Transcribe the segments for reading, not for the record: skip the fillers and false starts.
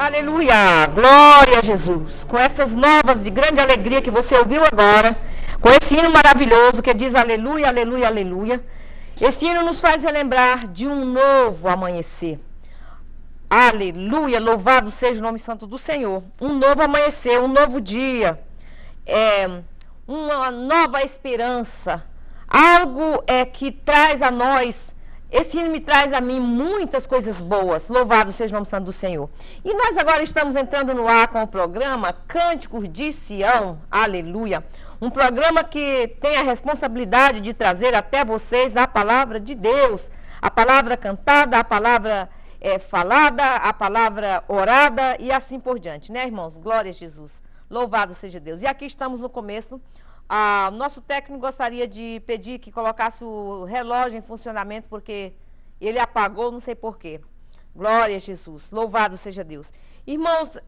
Aleluia, glória a Jesus. Com essas novas de grande alegria que você ouviu agora, com esse hino maravilhoso que diz aleluia, aleluia, aleluia. Esse hino nos faz relembrar de um novo amanhecer. Aleluia, louvado seja o nome santo do Senhor. Um novo amanhecer, um novo dia, uma nova esperança. Algo que traz a nós. Esse hino me traz a mim muitas coisas boas. Louvado seja o nome santo do Senhor. E nós agora estamos entrando no ar com o programa Cânticos de Sião. Aleluia. Um programa que tem a responsabilidade de trazer até vocês a palavra de Deus. A palavra cantada, a palavra falada, a palavra orada e assim por diante. Né, irmãos? Glória a Jesus. Louvado seja Deus. E aqui estamos no começo. Nosso técnico gostaria de pedir que colocasse o relógio em funcionamento, porque ele apagou, não sei porquê. Glória a Jesus, louvado seja Deus. Irmãos,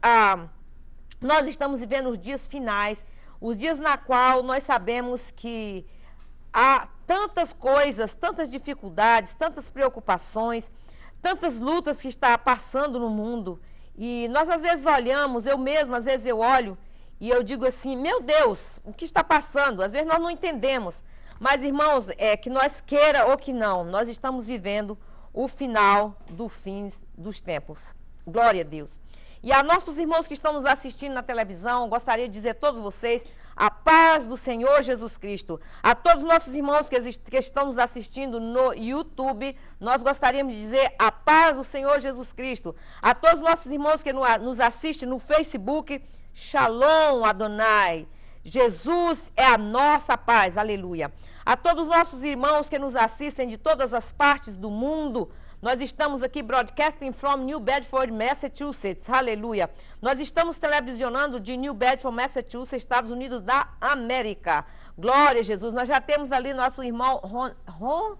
nós estamos vivendo os dias finais, os dias na qual nós sabemos que há tantas coisas, tantas dificuldades, tantas preocupações, tantas lutas que está passando no mundo. E nós às vezes olhamos, eu mesma, às vezes eu olho, e eu digo assim, meu Deus, o que está passando? Às vezes nós não entendemos. Mas, irmãos, que nós queira ou que não, nós estamos vivendo o final do fim dos tempos. Glória a Deus. E a nossos irmãos que estão nos assistindo na televisão, gostaria de dizer a todos vocês, a paz do Senhor Jesus Cristo. A todos os nossos irmãos que estão nos assistindo no YouTube, nós gostaríamos de dizer a paz do Senhor Jesus Cristo. A todos os nossos irmãos que nos assistem no Facebook, Shalom Adonai, Jesus é a nossa paz, aleluia. A todos os nossos irmãos que nos assistem de todas as partes do mundo, nós estamos aqui broadcasting from New Bedford, Massachusetts, aleluia. Nós estamos televisionando de New Bedford, Massachusetts, Estados Unidos da América. Glória a Jesus. Nós já temos ali nosso irmão Ron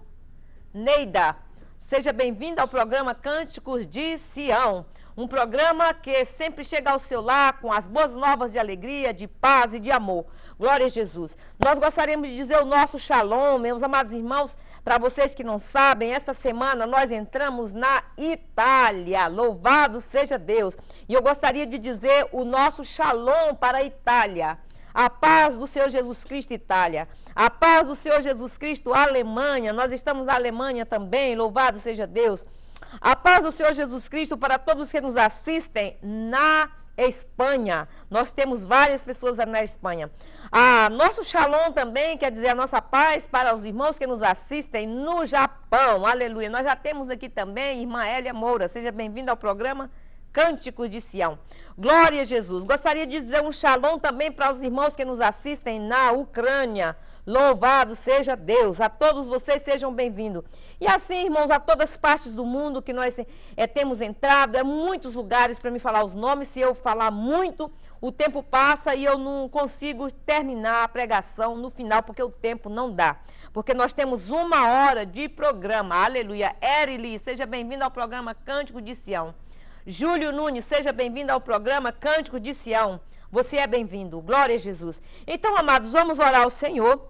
Neida. Seja bem-vindo ao programa Cânticos de Sião. Um programa que sempre chega ao seu lar com as boas novas de alegria, de paz e de amor. Glória a Jesus. Nós gostaríamos de dizer o nosso shalom, meus amados irmãos. Para vocês que não sabem, esta semana nós entramos na Itália. Louvado seja Deus. E eu gostaria de dizer o nosso shalom para a Itália. A paz do Senhor Jesus Cristo, Itália. A paz do Senhor Jesus Cristo, Alemanha. Nós estamos na Alemanha também. Louvado seja Deus. A paz do Senhor Jesus Cristo para todos que nos assistem na Espanha. Nós temos várias pessoas na Espanha. Nosso shalom também quer dizer a nossa paz para os irmãos que nos assistem no Japão. Aleluia. Nós já temos aqui também irmã Hélia Moura. Seja bem-vinda ao programa Cânticos de Sião. Glória a Jesus. Gostaria de dizer um shalom também para os irmãos que nos assistem na Ucrânia. Louvado seja Deus, a todos vocês sejam bem-vindos. E assim, irmãos, a todas as partes do mundo que nós temos entrado, muitos lugares para me falar os nomes. Se eu falar muito, o tempo passa e eu não consigo terminar a pregação no final, porque o tempo não dá. Porque nós temos 1 hora de programa, aleluia. Erili, seja bem-vindo ao programa Cântico de Sião. Júlio Nunes, seja bem-vindo ao programa Cântico de Sião. Você é bem-vindo, glória a Jesus. Então, amados, vamos orar ao Senhor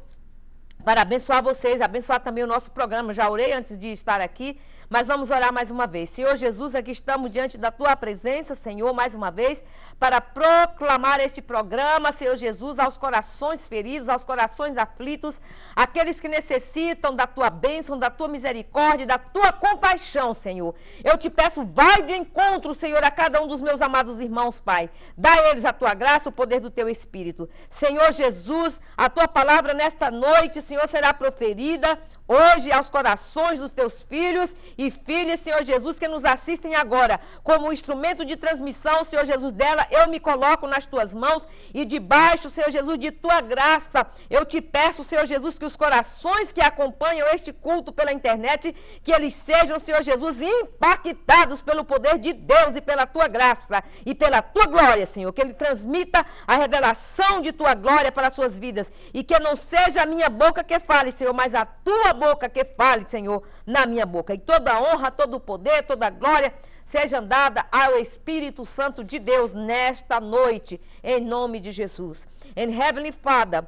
para abençoar vocês, abençoar também o nosso programa. Já orei antes de estar aqui, mas vamos orar mais uma vez. Senhor Jesus, aqui estamos diante da Tua presença, Senhor, mais uma vez, para proclamar este programa, Senhor Jesus, aos corações feridos, aos corações aflitos, aqueles que necessitam da Tua bênção, da Tua misericórdia, da Tua compaixão, Senhor. Eu te peço, vai de encontro, Senhor, a cada um dos meus amados irmãos, Pai. Dá a eles a Tua graça, o poder do Teu Espírito. Senhor Jesus, a Tua palavra nesta noite, Senhor, será proferida hoje aos corações dos Teus filhos e filhas, Senhor Jesus, que nos assistem agora. Como instrumento de transmissão, Senhor Jesus, dela, eu me coloco nas Tuas mãos e debaixo, Senhor Jesus, de Tua graça, eu te peço, Senhor Jesus, que os corações que acompanham este culto pela internet, que eles sejam, Senhor Jesus, impactados pelo poder de Deus e pela Tua graça e pela Tua glória, Senhor, que Ele transmita a revelação de Tua glória para as suas vidas e que não seja a minha boca que fale, Senhor, mas a Tua boca que fale, Senhor, na minha boca. E toda a honra, todo o poder, toda a glória seja dada ao Espírito Santo de Deus nesta noite, em nome de Jesus. And Heavenly Father,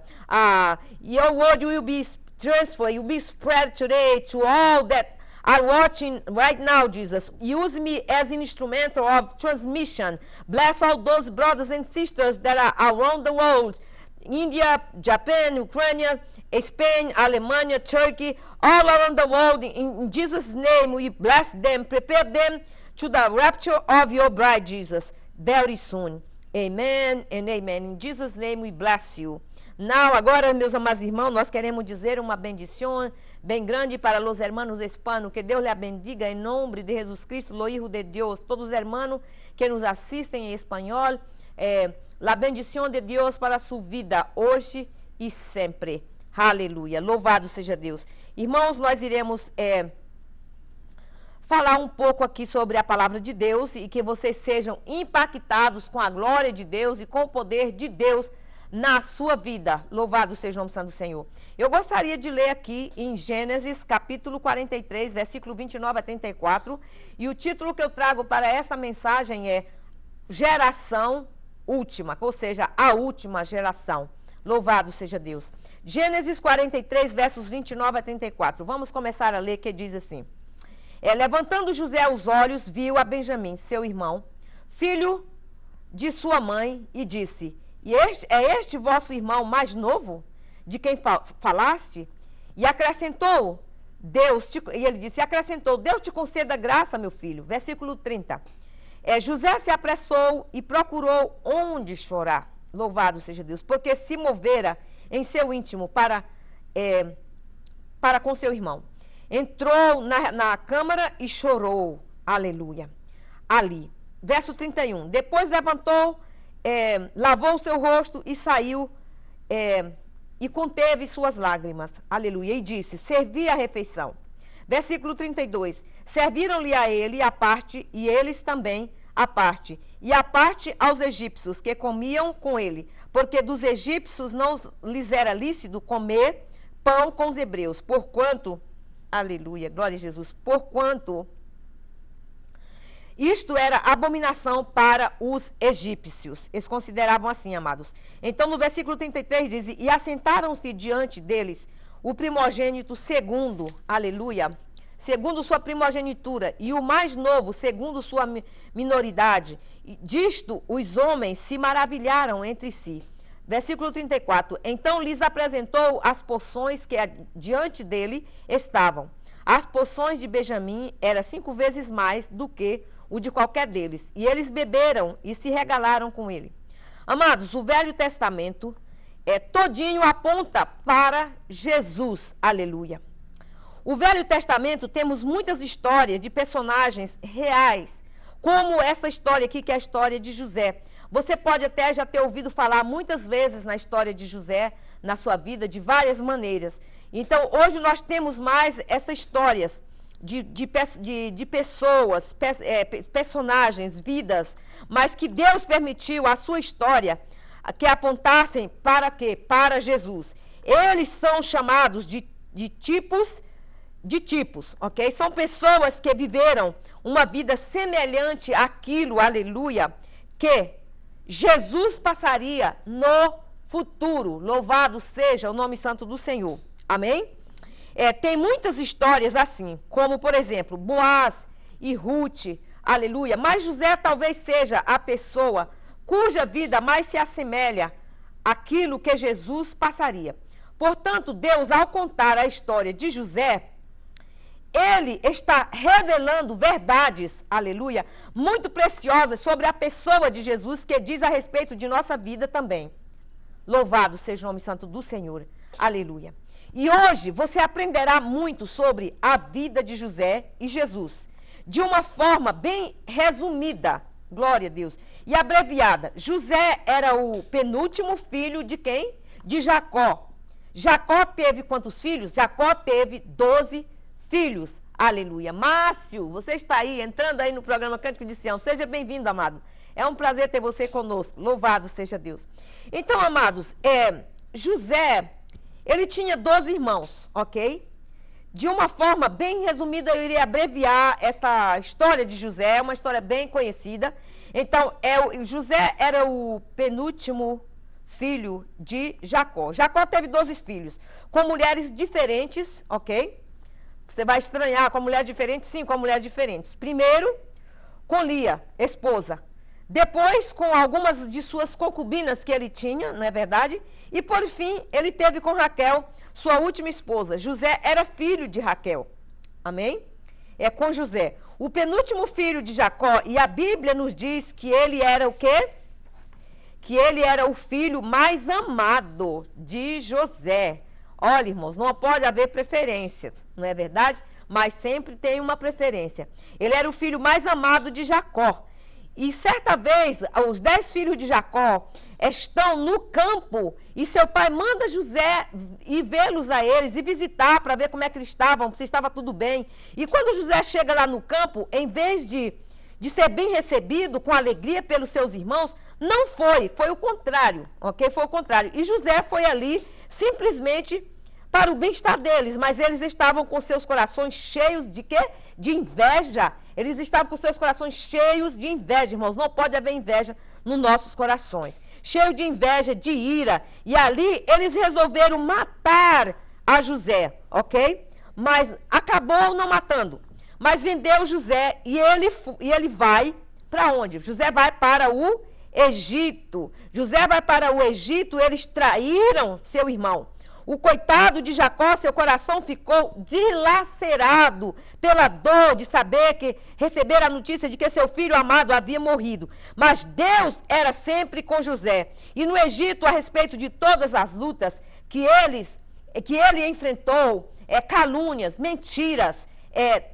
your word will be transferred, will be spread today to all that are watching right now, Jesus. Use me as an instrument of transmission. Bless all those brothers and sisters that are around the world. India, Japan, Ukraine, Spain, Alemania, Turkey, all around the world. In Jesus' name, we bless them. Prepare them to the rapture of your bride, Jesus, very soon. Amen and amen. In Jesus' name, we bless you. Now, agora, meus amados irmãos, nós queremos dizer uma bendição bem grande para os hermanos hispanos. Que Deus lhe bendiga em nome de Jesus Cristo, lo Hijo de Deus. Todos os hermanos que nos assistem em espanhol, la bendição de Deus para a sua vida, hoje e sempre. Aleluia. Louvado seja Deus. Irmãos, nós iremos falar um pouco aqui sobre a palavra de Deus e que vocês sejam impactados com a glória de Deus e com o poder de Deus na sua vida. Louvado seja o nome santo do Senhor. Eu gostaria de ler aqui em Gênesis, capítulo 43, versículo 29 a 34. E o título que eu trago para essa mensagem é Geração Última, ou seja, a última geração. Louvado seja Deus. Gênesis 43, versos 29 a 34. Vamos começar a ler, que diz assim. Levantando José os olhos, viu a Benjamim, seu irmão, filho de sua mãe, e disse: é este vosso irmão mais novo, de quem falaste? E acrescentou, ele disse, Deus te conceda graça, meu filho. Versículo 30. José se apressou e procurou onde chorar. Louvado seja Deus, porque se movera em seu íntimo para com seu irmão. Entrou na câmara e chorou. Aleluia. Ali. Verso 31. Depois levantou, lavou o seu rosto e saiu e conteve suas lágrimas. Aleluia. E disse, servi a refeição. Versículo 32. Serviram-lhe a ele a parte e eles também a parte. E a parte aos egípcios que comiam com ele, porque dos egípcios não lhes era lícito comer pão com os hebreus, porquanto, aleluia, glória a Jesus, porquanto isto era abominação para os egípcios. Eles consideravam assim, amados. Então, no versículo 33 diz, e assentaram-se diante deles o primogênito segundo, aleluia, segundo sua primogenitura, e o mais novo segundo sua minoridade. Disto os homens se maravilharam entre si. Versículo 34. Então lhes apresentou as porções que diante dele estavam. As porções de Benjamim eram 5 vezes mais do que o de qualquer deles. E eles beberam e se regalaram com ele. Amados, o Velho Testamento todinho aponta para Jesus. Aleluia. O Velho Testamento temos muitas histórias de personagens reais, como essa história aqui, que é a história de José. Você pode até já ter ouvido falar muitas vezes na história de José, na sua vida, de várias maneiras. Então, hoje nós temos mais essas histórias de pessoas, personagens, vidas, mas que Deus permitiu a sua história que apontassem para quê? Para Jesus. Eles são chamados de tipos, ok? São pessoas que viveram uma vida semelhante àquilo, aleluia, que Jesus passaria no futuro. Louvado seja o nome santo do Senhor. Amém? Tem muitas histórias assim, como, por exemplo, Boaz e Ruth, aleluia. Mas José talvez seja a pessoa cuja vida mais se assemelha àquilo que Jesus passaria. Portanto, Deus, ao contar a história de José, ele está revelando verdades, aleluia, muito preciosas sobre a pessoa de Jesus, que diz a respeito de nossa vida também. Louvado seja o nome santo do Senhor, aleluia. E hoje você aprenderá muito sobre a vida de José e Jesus, de uma forma bem resumida, glória a Deus, e abreviada. José era o penúltimo filho de quem? De Jacó. Jacó teve quantos filhos? Jacó teve 12 filhos, aleluia. Márcio, você está aí, entrando aí no programa Cântico de Sião. Seja bem-vindo, amado. É um prazer ter você conosco. Louvado seja Deus. Então, amados, José, ele tinha 12 irmãos, ok? De uma forma bem resumida, eu irei abreviar essa história de José, uma história bem conhecida. Então, José era o penúltimo filho de Jacó. Jacó teve 12 filhos, com mulheres diferentes, ok? Você vai estranhar com mulheres diferentes? Sim, com mulheres diferentes. Primeiro, com Lia, esposa. Depois, com algumas de suas concubinas que ele tinha, não é verdade? E, por fim, ele teve com Raquel, sua última esposa. José era filho de Raquel. Amém? É com José. O penúltimo filho de Jacó, e a Bíblia nos diz que ele era o quê? Que ele era o filho mais amado de José. Olha, irmãos, não pode haver preferências, não é verdade? Mas sempre tem uma preferência. Ele era o filho mais amado de Jacó. E certa vez, os 10 filhos de Jacó estão no campo e seu pai manda José ir vê-los a eles e visitar para ver como é que eles estavam, se estava tudo bem. E quando José chega lá no campo, em vez de ser bem recebido com alegria pelos seus irmãos, não foi o contrário, ok? Foi o contrário. E José foi ali simplesmente para o bem-estar deles, mas eles estavam com seus corações cheios de quê? De inveja. Eles estavam com seus corações cheios de inveja, irmãos. Não pode haver inveja nos nossos corações. Cheio de inveja, de ira. E ali eles resolveram matar a José, ok? Mas acabou não matando. Mas vendeu José e ele vai para onde? José vai para o Egito. José vai para o Egito, eles traíram seu irmão. O coitado de Jacó, seu coração ficou dilacerado pela dor de saber que receber a notícia de que seu filho amado havia morrido. Mas Deus era sempre com José. E no Egito, a respeito de todas as lutas que ele enfrentou, calúnias, mentiras,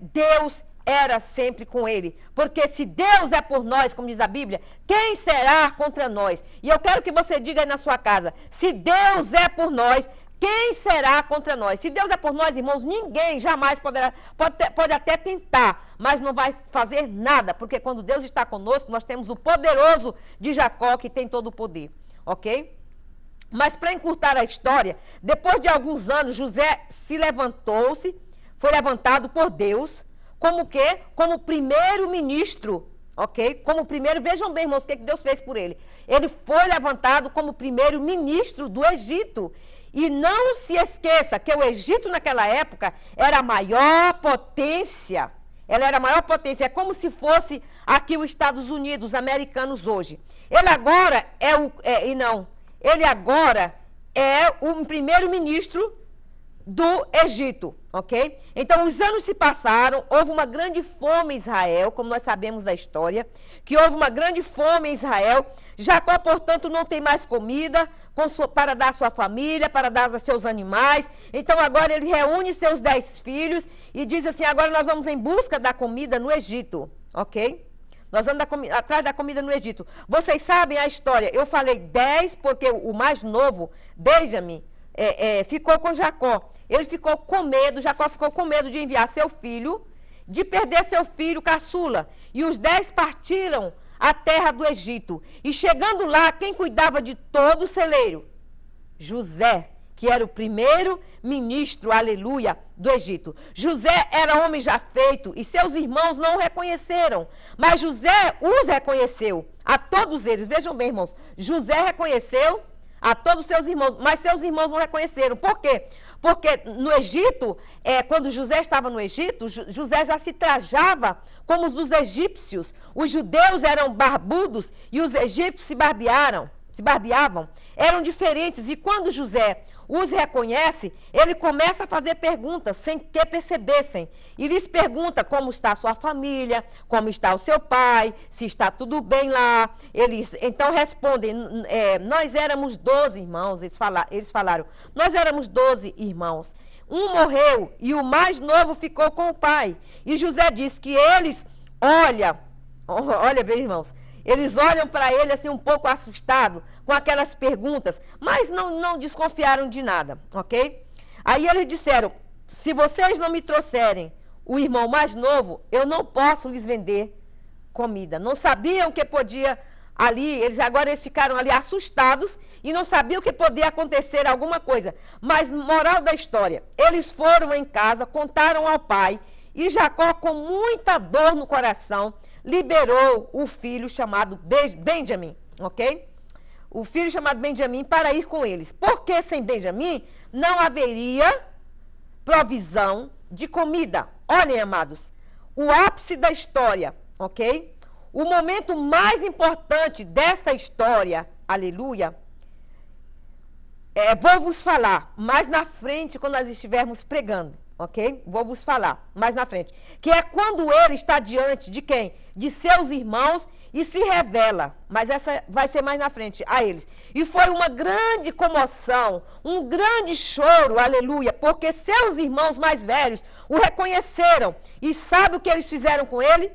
Deus era sempre com ele. Porque se Deus é por nós, como diz a Bíblia, quem será contra nós? E eu quero que você diga aí na sua casa, se Deus é por nós, quem será contra nós? Se Deus é por nós, irmãos, ninguém jamais pode até tentar, mas não vai fazer nada, porque quando Deus está conosco, nós temos o poderoso de Jacó, que tem todo o poder, ok? Mas para encurtar a história, depois de alguns anos, José foi levantado por Deus, como quê? Como primeiro-ministro, ok? Como primeiro, vejam bem, irmãos, o que Deus fez por ele. Ele foi levantado como primeiro-ministro do Egito. E não se esqueça que o Egito naquela época era a maior potência. Ela era a maior potência. É como se fosse aqui os Estados Unidos, os americanos hoje. Ele agora é o primeiro-ministro do Egito, ok? Então, os anos se passaram, houve uma grande fome em Israel, como nós sabemos da história, que houve uma grande fome em Israel. Jacó, portanto, não tem mais comida para dar à sua família, para dar aos seus animais. Então, agora ele reúne seus 10 filhos e diz assim, agora nós vamos em busca da comida no Egito, ok? Nós vamos atrás da comida no Egito. Vocês sabem a história, eu falei 10 porque o mais novo, Benjamim, ficou com Jacó. Ele ficou com medo, Jacó ficou com medo de enviar seu filho, de perder seu filho caçula. E os 10 partiram à terra do Egito. E chegando lá, quem cuidava de todo o celeiro? José, que era o primeiro ministro, aleluia, do Egito. José era homem já feito e seus irmãos não o reconheceram. Mas José os reconheceu, a todos eles. Vejam bem, irmãos, José reconheceu a todos seus irmãos, mas seus irmãos não reconheceram. Por quê? Porque no Egito, quando José estava no Egito, José já se trajava como os dos egípcios. Os judeus eram barbudos e os egípcios se barbeavam. Eram diferentes. E quando José os reconhece, ele começa a fazer perguntas sem que percebessem. E lhes pergunta como está a sua família, como está o seu pai, se está tudo bem lá. Eles então respondem, nós éramos 12 irmãos, eles falaram, nós éramos 12 irmãos. Um morreu e o mais novo ficou com o pai. E José diz que eles, olha bem, irmãos, eles olham para ele assim um pouco assustado com aquelas perguntas, mas não desconfiaram de nada, ok? Aí eles disseram, se vocês não me trouxerem o irmão mais novo, eu não posso lhes vender comida. Não sabiam que podia ali, eles ficaram ali assustados e não sabiam que podia acontecer alguma coisa. Mas, moral da história, eles foram em casa, contaram ao pai e Jacó, com muita dor no coração, liberou o filho chamado Benjamim, ok? O filho chamado Benjamim para ir com eles. Porque sem Benjamim não haveria provisão de comida. Olhem, amados, o ápice da história, ok? O momento mais importante desta história, aleluia, vou vos falar mais na frente quando nós estivermos pregando, ok? Vou vos falar mais na frente. Que é quando ele está diante de quem? De seus irmãos e se revela. Mas essa vai ser mais na frente, a eles. E foi uma grande comoção, um grande choro, aleluia, porque seus irmãos mais velhos o reconheceram. E sabe o que eles fizeram com ele?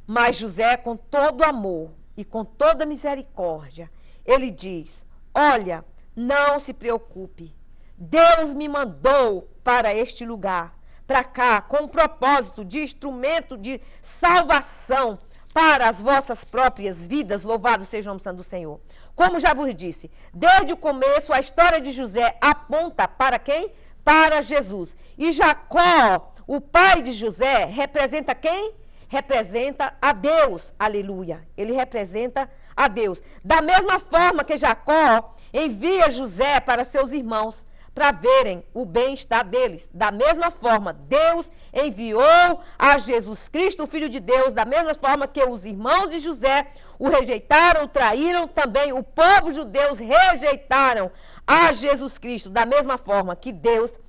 Mas José, com todo amor e com toda misericórdia, ele diz: olha, não se preocupe, Deus me mandou para este lugar, para cá, com o propósito de instrumento de salvação para as vossas próprias vidas, louvado seja o nome santo do Senhor. Como já vos disse, desde o começo a história de José aponta para quem? Para Jesus. E Jacó, o pai de José, representa quem? Representa a Deus, aleluia. Ele representa a Deus. Da mesma forma que Jacó envia José para seus irmãos, para verem o bem-estar deles. Da mesma forma, Deus enviou a Jesus Cristo, o Filho de Deus, da mesma forma que os irmãos de José o rejeitaram, o traíram, também o povo judeu rejeitaram a Jesus Cristo, da mesma forma que Deus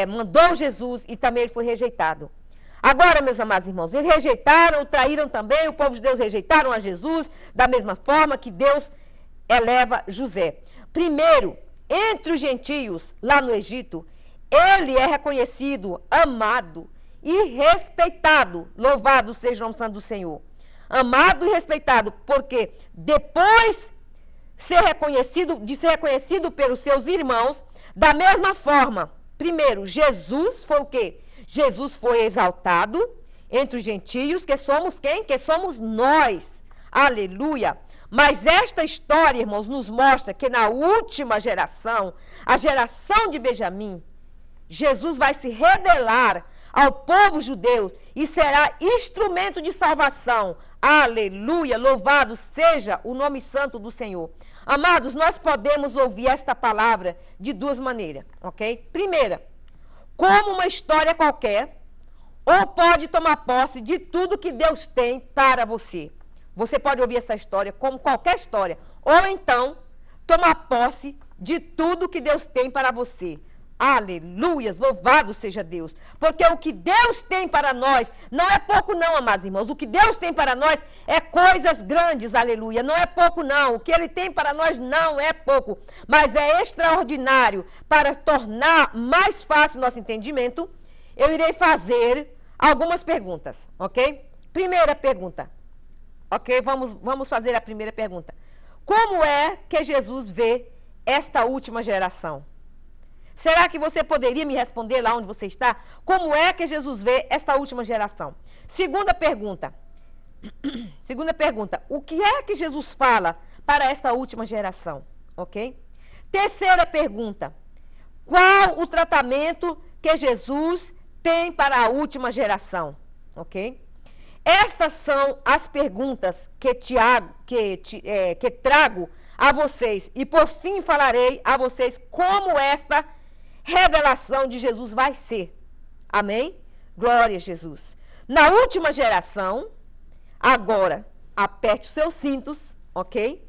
mandou Jesus e também ele foi rejeitado. Agora, meus amados irmãos, eles rejeitaram, o traíram também, o povo de Deus rejeitaram a Jesus, da mesma forma que Deus eleva José. Primeiro, entre os gentios, lá no Egito, ele é reconhecido, amado e respeitado. Louvado seja o nome santo do Senhor. Amado e respeitado, porque depois de ser reconhecido pelos seus irmãos, da mesma forma, primeiro, Jesus foi o quê? Jesus foi exaltado entre os gentios, que somos quem? Que somos nós. Aleluia. Mas esta história, irmãos, nos mostra que na última geração, a geração de Benjamim, Jesus vai se revelar ao povo judeu e será instrumento de salvação. Aleluia, louvado seja o nome santo do Senhor. Amados, nós podemos ouvir esta palavra de duas maneiras, ok? Primeira, como uma história qualquer, ou pode tomar posse de tudo que Deus tem para você. Você pode ouvir essa história como qualquer história. Ou então, tomar posse de tudo que Deus tem para você. Aleluias, louvado seja Deus. Porque o que Deus tem para nós não é pouco não, amados irmãos. O que Deus tem para nós é coisas grandes, aleluia. Não é pouco não. O que Ele tem para nós não é pouco. Mas é extraordinário. Para tornar mais fácil o nosso entendimento, eu irei fazer algumas perguntas, ok? Primeira pergunta. Ok, vamos fazer a primeira pergunta. Como é que Jesus vê esta última geração? Será que você poderia me responder lá onde você está? Como é que Jesus vê esta última geração? Segunda pergunta. O que é que Jesus fala para esta última geração? Ok? Terceira pergunta. Qual o tratamento que Jesus tem para a última geração? Ok? Estas são as perguntas que trago a vocês. E por fim falarei a vocês como esta revelação de Jesus vai ser. Amém? Glória a Jesus. Na última geração, agora, aperte os seus cintos, ok?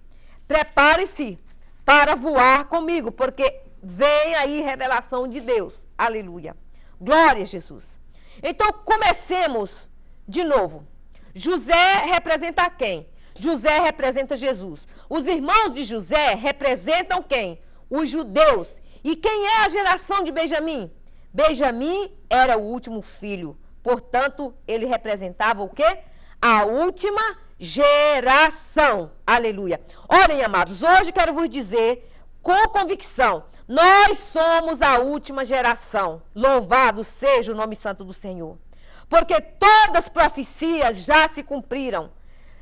Prepare-se para voar comigo, porque vem aí revelação de Deus. Aleluia. Glória a Jesus. Então, comecemos de novo. José representa quem? José representa Jesus. Os irmãos de José representam quem? Os judeus. E quem é a geração de Benjamim? Benjamim era o último filho. Portanto, ele representava o quê? A última geração. Aleluia. Olhem, amados, hoje quero vos dizer com convicção, nós somos a última geração. Louvado seja o nome santo do Senhor. Porque todas as profecias já se cumpriram.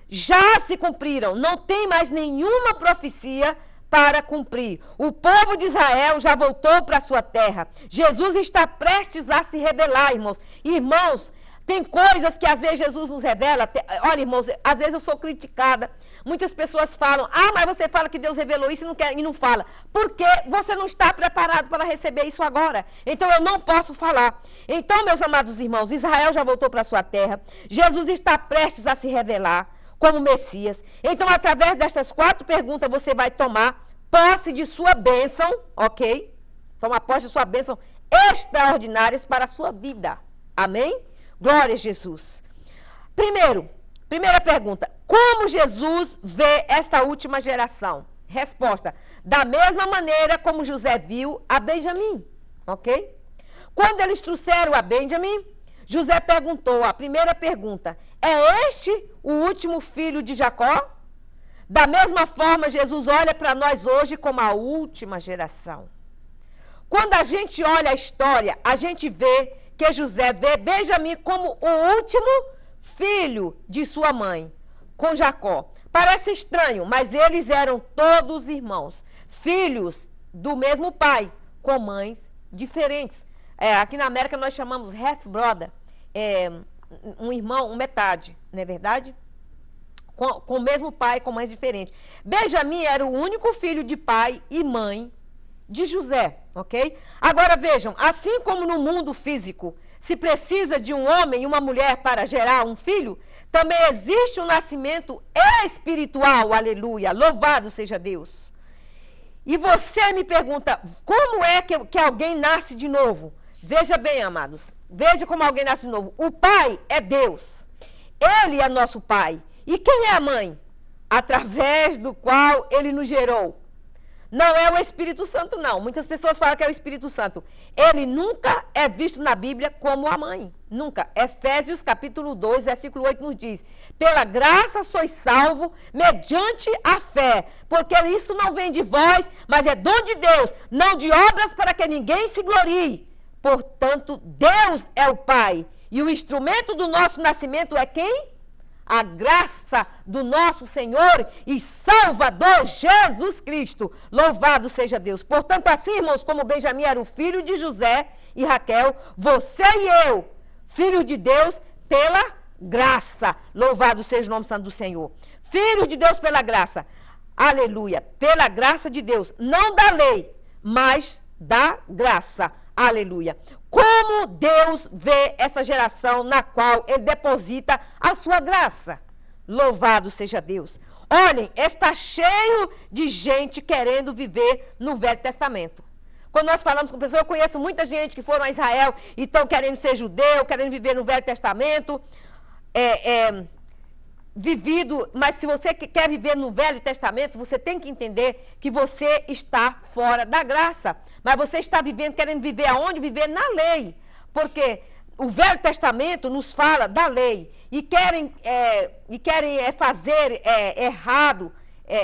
Já se cumpriram. Não tem mais nenhuma profecia para cumprir. O povo de Israel já voltou para a sua terra. Jesus está prestes a se revelar, irmãos. Irmãos, tem coisas que às vezes Jesus nos revela. Olha, irmãos, às vezes eu sou criticada. Muitas pessoas falam, mas você fala que Deus revelou isso e não fala. Porque você não está preparado para receber isso agora. Então eu não posso falar. Então, meus amados irmãos, Israel já voltou para a sua terra. Jesus está prestes a se revelar como Messias. Então, através destas 4 perguntas, você vai tomar posse de sua bênção, ok? Tomar posse de sua bênção extraordinárias para a sua vida. Amém? Glória a Jesus. Primeira pergunta, como Jesus vê esta última geração? Resposta, da mesma maneira como José viu a Benjamim, ok? Quando eles trouxeram a Benjamim, José perguntou, a primeira pergunta, é este o último filho de Jacó? Da mesma forma, Jesus olha para nós hoje como a última geração. Quando a gente olha a história, a gente vê que José vê Benjamim como o último filho de sua mãe, com Jacó. Parece estranho, mas eles eram todos irmãos, filhos do mesmo pai, com mães diferentes. Aqui na América nós chamamos half-brother, um irmão, metade, não é verdade? Com o mesmo pai, com mães diferentes. Benjamim era o único filho de pai e mãe de José, ok? Agora vejam, assim como no mundo físico se precisa de um homem e uma mulher para gerar um filho, também existe um nascimento espiritual, aleluia, louvado seja Deus. E você me pergunta, como é que alguém nasce de novo? Veja bem, amados, veja como alguém nasce de novo. O pai é Deus, ele é nosso pai. E quem é a mãe? Através do qual ele nos gerou. Não é o Espírito Santo, não. Muitas pessoas falam que é o Espírito Santo. Ele nunca é visto na Bíblia como a mãe. Nunca. Efésios capítulo 2, versículo 8 nos diz: pela graça sois salvo mediante a fé. Porque isso não vem de vós, mas é dom de Deus. Não de obras para que ninguém se glorie. Portanto, Deus é o Pai. E o instrumento do nosso nascimento é quem? A graça do nosso Senhor e Salvador Jesus Cristo. Louvado seja Deus. Portanto, assim, irmãos, como Benjamim era o filho de José e Raquel, você e eu, filho de Deus pela graça. Louvado seja o nome santo do Senhor. Filho de Deus pela graça. Aleluia. Pela graça de Deus. Não da lei, mas da graça. Aleluia. Como Deus vê essa geração na qual Ele deposita a sua graça. Louvado seja Deus. Olhem, está cheio de gente querendo viver no Velho Testamento. Quando nós falamos com pessoas, eu conheço muita gente que foram a Israel e estão querendo ser judeu, querendo viver no Velho Testamento. Mas se você quer viver no Velho Testamento, você tem que entender que você está fora da graça. Mas você está querendo viver aonde? Viver na lei. Porque o Velho Testamento nos fala da lei. E querem fazer errado,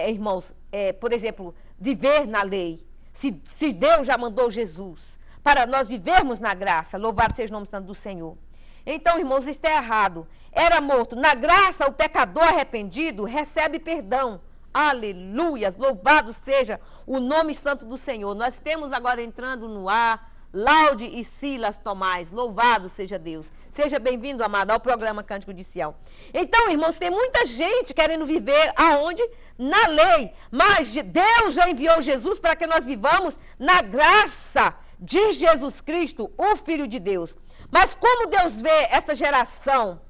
irmãos, por exemplo, viver na lei. Se Deus já mandou Jesus para nós vivermos na graça, louvado seja o nome santo do Senhor. Então, irmãos, isso é errado. Era morto. Na graça, o pecador arrependido recebe perdão. Aleluias, louvado seja o nome santo do Senhor. Nós temos agora entrando no ar, Laude e Silas Tomás. Louvado seja Deus. Seja bem-vindo, amado, ao programa Cântico de Sião. Então, irmãos, tem muita gente querendo viver aonde? Na lei. Mas Deus já enviou Jesus para que nós vivamos na graça de Jesus Cristo, o Filho de Deus. Mas como Deus vê essa geração?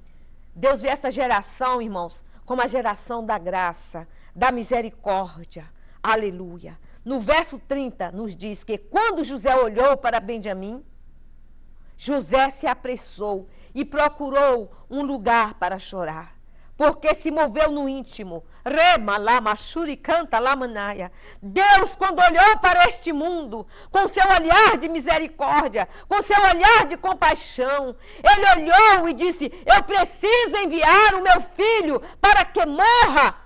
Deus vê essa geração, irmãos, como a geração da graça, da misericórdia. Aleluia. No verso 30 nos diz que quando José olhou para Benjamim, José se apressou e procurou um lugar para chorar, porque se moveu no íntimo. Rema lama shuri canta lamanaia. Deus, quando olhou para este mundo, com seu olhar de misericórdia, com seu olhar de compaixão, ele olhou e disse: eu preciso enviar o meu filho para que morra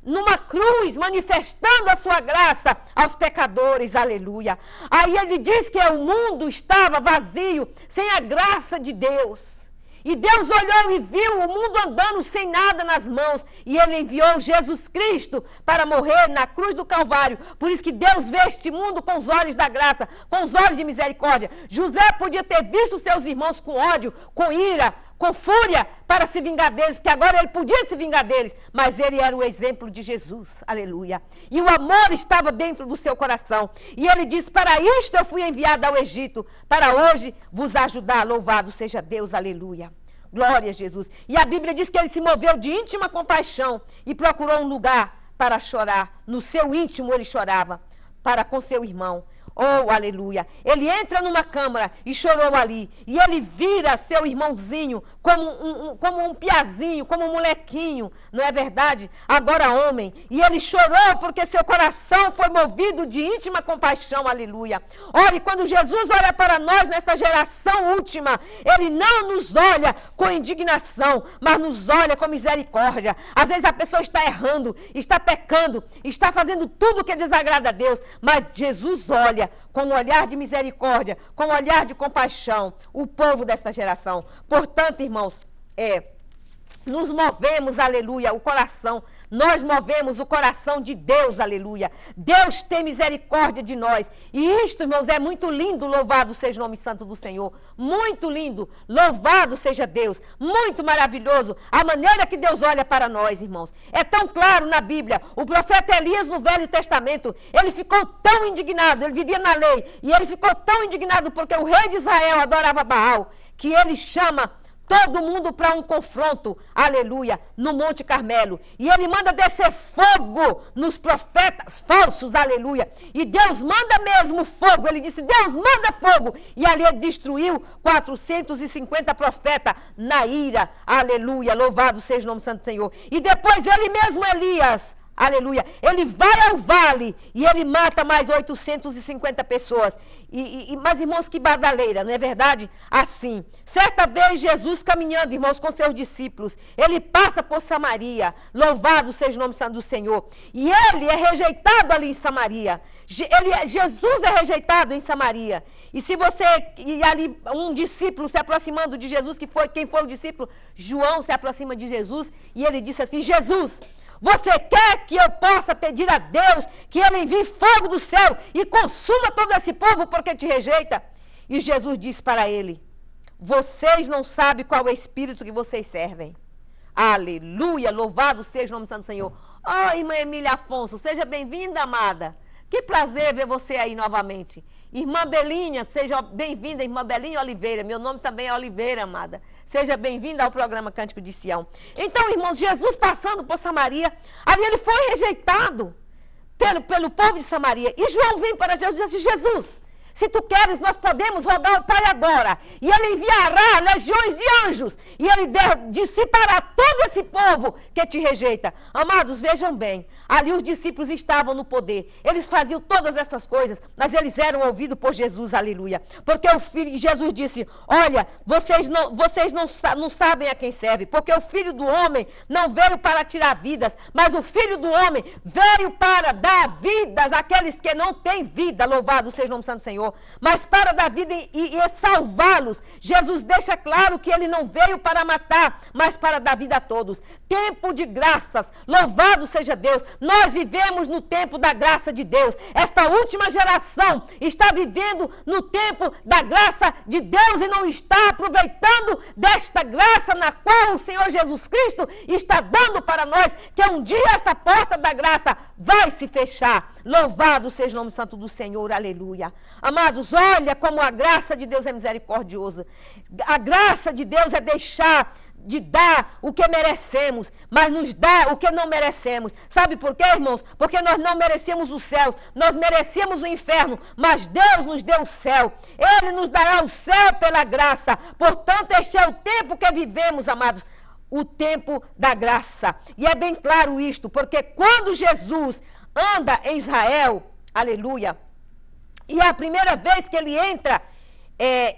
numa cruz, manifestando a sua graça aos pecadores, aleluia. Aí ele diz que o mundo estava vazio, sem a graça de Deus. E Deus olhou e viu o mundo andando sem nada nas mãos. E ele enviou Jesus Cristo para morrer na cruz do Calvário. Por isso que Deus vê este mundo com os olhos da graça, com os olhos de misericórdia. José podia ter visto seus irmãos com ódio, com ira, com fúria para se vingar deles, que agora ele podia se vingar deles, mas ele era o exemplo de Jesus, aleluia. E o amor estava dentro do seu coração. E ele disse: para isto eu fui enviado ao Egito, para hoje vos ajudar. Louvado seja Deus, aleluia. Glória a Jesus. E a Bíblia diz que ele se moveu de íntima compaixão e procurou um lugar para chorar. No seu íntimo ele chorava para com seu irmão. Oh, aleluia. Ele entra numa câmara e chorou ali. E ele vira seu irmãozinho como um piazinho, como um molequinho. Não é verdade? Agora homem. E ele chorou porque seu coração foi movido de íntima compaixão. Aleluia. Olha, quando Jesus olha para nós nesta geração última, ele não nos olha com indignação, mas nos olha com misericórdia. Às vezes a pessoa está errando, está pecando, está fazendo tudo que desagrada a Deus, mas Jesus olha com um olhar de misericórdia, com um olhar de compaixão, o povo desta geração. Portanto, irmãos, nos movemos, aleluia, o coração, nós movemos o coração de Deus, aleluia. Deus tem misericórdia de nós. E isto, irmãos, é muito lindo, louvado seja o nome santo do Senhor. Muito lindo, louvado seja Deus. Muito maravilhoso a maneira que Deus olha para nós, irmãos. É tão claro na Bíblia. O profeta Elias, no Velho Testamento, ele ficou tão indignado, ele vivia na lei, e ele ficou tão indignado porque o rei de Israel adorava Baal, que ele chama todo mundo para um confronto, aleluia, no Monte Carmelo. E ele manda descer fogo nos profetas falsos, aleluia. E Deus manda mesmo fogo. Ele disse: Deus manda fogo. E ali ele destruiu 450 profetas na ira, aleluia. Louvado seja o nome do Santo Senhor. E depois ele mesmo, Elias, aleluia, ele vai ao vale e ele mata mais 850 pessoas. Mas, irmãos, que badaleira, não é verdade? Assim, certa vez Jesus caminhando, irmãos, com seus discípulos, ele passa por Samaria. Louvado seja o nome santo do Senhor. E ele é rejeitado ali em Samaria. Jesus é rejeitado em Samaria. E ali um discípulo se aproximando de Jesus, quem foi o discípulo? João se aproxima de Jesus e ele disse assim: Jesus, você quer que eu possa pedir a Deus que ele envie fogo do céu e consuma todo esse povo porque te rejeita? E Jesus disse para ele: vocês não sabem qual é o espírito que vocês servem. Aleluia, louvado seja o nome do Santo Senhor. Oh, irmã Emília Afonso, seja bem-vinda, amada. Que prazer ver você aí novamente. Irmã Belinha, seja bem-vinda, irmã Belinha Oliveira. Meu nome também é Oliveira, amada. Seja bem-vinda ao programa Cântico de Sião. Então, irmãos, Jesus passando por Samaria, ali ele foi rejeitado pelo povo de Samaria. E João vem para Jesus e diz: Jesus, se tu queres, nós podemos rodar o Pai agora. E ele enviará legiões de anjos. E ele dissipará todo esse povo que te rejeita. Amados, vejam bem. Ali os discípulos estavam no poder. Eles faziam todas essas coisas, mas eles eram ouvidos por Jesus, aleluia. Porque Jesus disse: olha, vocês não sabem a quem serve. Porque o Filho do Homem não veio para tirar vidas, mas o Filho do Homem veio para dar vidas àqueles que não têm vida. Louvado seja o nome do Santo Senhor. Mas para dar vida e salvá-los. Jesus deixa claro que ele não veio para matar, mas para dar vida a todos. Tempo de graças, louvado seja Deus. Nós vivemos no tempo da graça de Deus. Esta última geração está vivendo no tempo da graça de Deus e não está aproveitando desta graça na qual o Senhor Jesus Cristo está dando para nós, que um dia esta porta da graça vai se fechar. Louvado seja o nome santo do Senhor, aleluia. Amados, olha como a graça de Deus é misericordiosa. A graça de Deus é deixar de dar o que merecemos, mas nos dá o que não merecemos. Sabe por quê, irmãos? Porque nós não merecemos os céus, nós merecemos o inferno, mas Deus nos deu o céu. Ele nos dará o céu pela graça. Portanto, este é o tempo que vivemos, amados, o tempo da graça. E é bem claro isto, porque quando Jesus anda em Israel, aleluia, e é a primeira vez que ele entra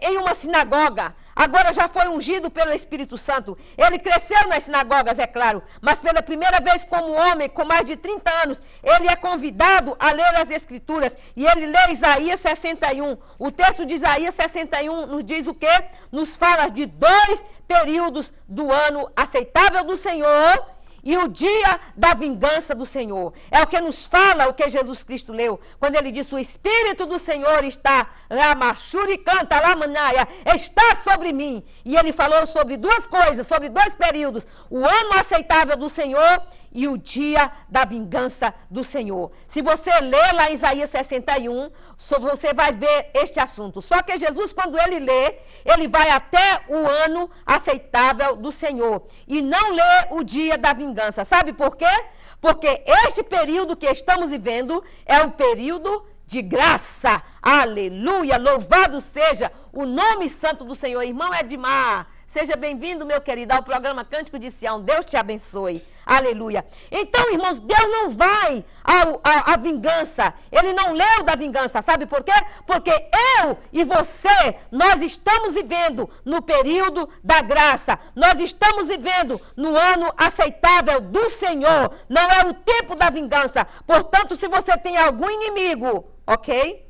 em uma sinagoga, agora já foi ungido pelo Espírito Santo. Ele cresceu nas sinagogas, é claro, mas pela primeira vez como homem, com mais de 30 anos, ele é convidado a ler as Escrituras. E ele lê Isaías 61. O texto de Isaías 61 nos diz o quê? Nos fala de 2 períodos do ano aceitável do Senhor e o dia da vingança do Senhor. É o que nos fala o que Jesus Cristo leu, quando ele disse: o Espírito do Senhor está, Ramachuricanta, Lamanaya, está sobre mim. E ele falou sobre duas coisas, sobre dois períodos: o ano aceitável do Senhor e o dia da vingança do Senhor. Se você ler lá em Isaías 61, você vai ver este assunto. Só que Jesus, quando ele lê, ele vai até o ano aceitável do Senhor e não lê o dia da vingança. Sabe por quê? Porque este período que estamos vivendo é um período de graça. Aleluia! Louvado seja o nome santo do Senhor. Irmão Edmar, seja bem-vindo, meu querido, ao programa Cântico de Sião. Deus te abençoe. Aleluia. Então, irmãos, Deus não vai à vingança. Ele não leu da vingança. Sabe por quê? Porque eu e você, nós estamos vivendo no período da graça. Nós estamos vivendo no ano aceitável do Senhor. Não é o tempo da vingança. Portanto, se você tem algum inimigo, ok?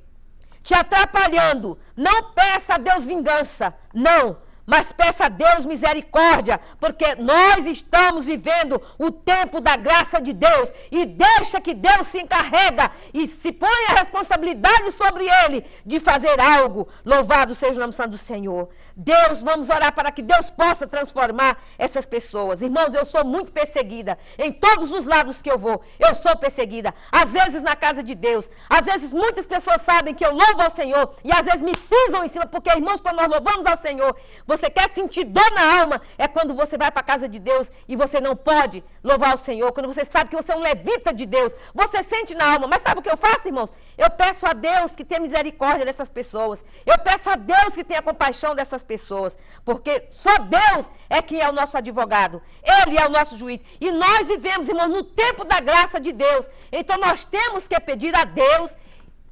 Te atrapalhando, não peça a Deus vingança. Não. Mas peça a Deus misericórdia, porque nós estamos vivendo o tempo da graça de Deus. E deixa que Deus se encarrega e se põe a responsabilidade sobre ele de fazer algo. Louvado seja o nome santo do Senhor. Deus, vamos orar para que Deus possa transformar essas pessoas. Irmãos, eu sou muito perseguida. Em todos os lados que eu vou, eu sou perseguida. Às vezes na casa de Deus. Às vezes muitas pessoas sabem que eu louvo ao Senhor e às vezes me pisam em cima, porque, irmãos, quando nós louvamos ao Senhor, você quer sentir dor na alma, é quando você vai para a casa de Deus e você não pode louvar o Senhor, quando você sabe que você é um levita de Deus, você sente na alma. Mas sabe o que eu faço, irmãos? Eu peço a Deus que tenha misericórdia dessas pessoas, eu peço a Deus que tenha compaixão dessas pessoas, porque só Deus é quem é o nosso advogado, Ele é o nosso juiz, e nós vivemos, irmãos, no tempo da graça de Deus. Então nós temos que pedir a Deus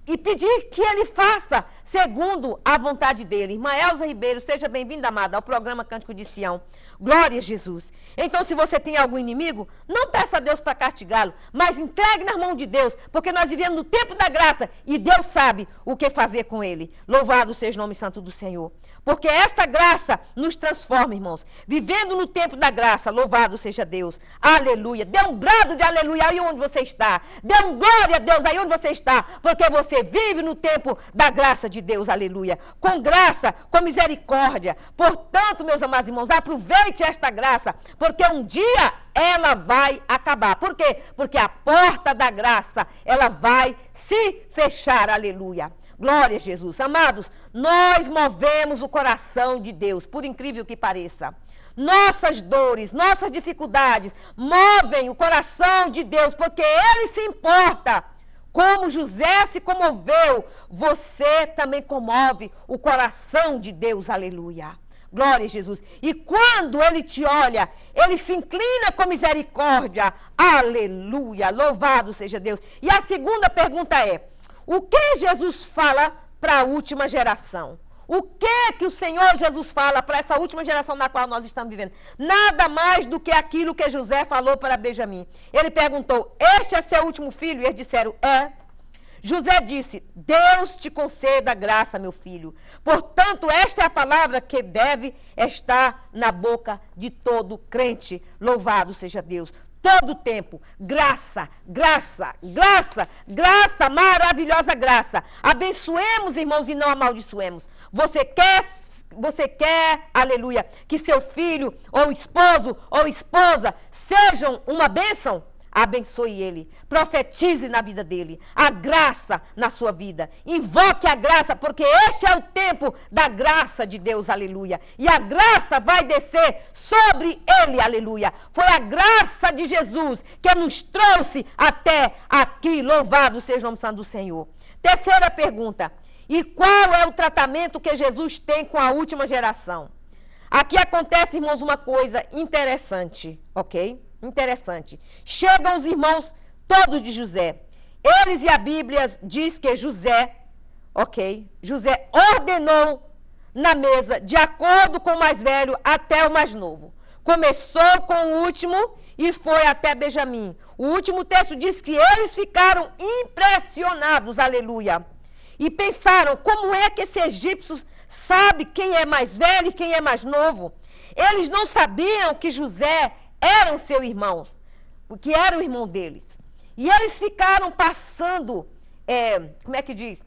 e pedir que ele faça segundo a vontade dele. Irmã Elza Ribeiro, seja bem-vinda, amada, ao programa Cântico de Sião. Glória a Jesus. Então, se você tem algum inimigo, não peça a Deus para castigá-lo, mas entregue nas mãos de Deus, porque nós vivemos no tempo da graça e Deus sabe o que fazer com ele. Louvado seja o nome santo do Senhor. Porque esta graça nos transforma, irmãos. Vivendo no tempo da graça, louvado seja Deus. Aleluia. Dê um brado de aleluia aí onde você está. Dê um glória a Deus aí onde você está, porque você vive no tempo da graça de Deus, aleluia. Com graça, com misericórdia. Portanto, meus amados irmãos, aproveite esta graça, porque um dia ela vai acabar. Por quê? Porque a porta da graça, ela vai se fechar, aleluia. Glória a Jesus. Amados, nós movemos o coração de Deus, por incrível que pareça. Nossas dores, nossas dificuldades movem o coração de Deus, porque Ele se importa. Como José se comoveu, você também comove o coração de Deus, aleluia. Glória a Jesus. E quando Ele te olha, Ele se inclina com misericórdia, aleluia, louvado seja Deus. E a segunda pergunta é: o que Jesus fala para a última geração? O que o Senhor Jesus fala para essa última geração na qual nós estamos vivendo? Nada mais do que aquilo que José falou para Benjamim. Ele perguntou: este é seu último filho? E eles disseram: é. José disse: Deus te conceda graça, meu filho. Portanto, esta é a palavra que deve estar na boca de todo crente. Louvado seja Deus. Todo tempo, graça, graça, graça, graça, maravilhosa graça. Abençoemos, irmãos, e não amaldiçoemos. Você quer, aleluia, que seu filho, ou esposo, ou esposa, sejam uma bênção? Abençoe ele, profetize na vida dele, a graça na sua vida, invoque a graça, porque este é o tempo da graça de Deus, aleluia, e a graça vai descer sobre ele, aleluia. Foi a graça de Jesus que nos trouxe até aqui, louvado seja o nome santo do Senhor. Terceira pergunta: e qual é o tratamento que Jesus tem com a última geração? Aqui acontece, irmãos, uma coisa interessante, ok? Interessante. Chegam os irmãos todos de José. Eles e a Bíblia diz que José, ok? José ordenou na mesa, de acordo com o mais velho até o mais novo. Começou com o último e foi até Benjamim. O último texto diz que eles ficaram impressionados, aleluia. E pensaram: como é que esse egípcio sabe quem é mais velho e quem é mais novo? Eles não sabiam que José eram seus irmãos. que era o irmão deles. E eles ficaram passando, como é que diz?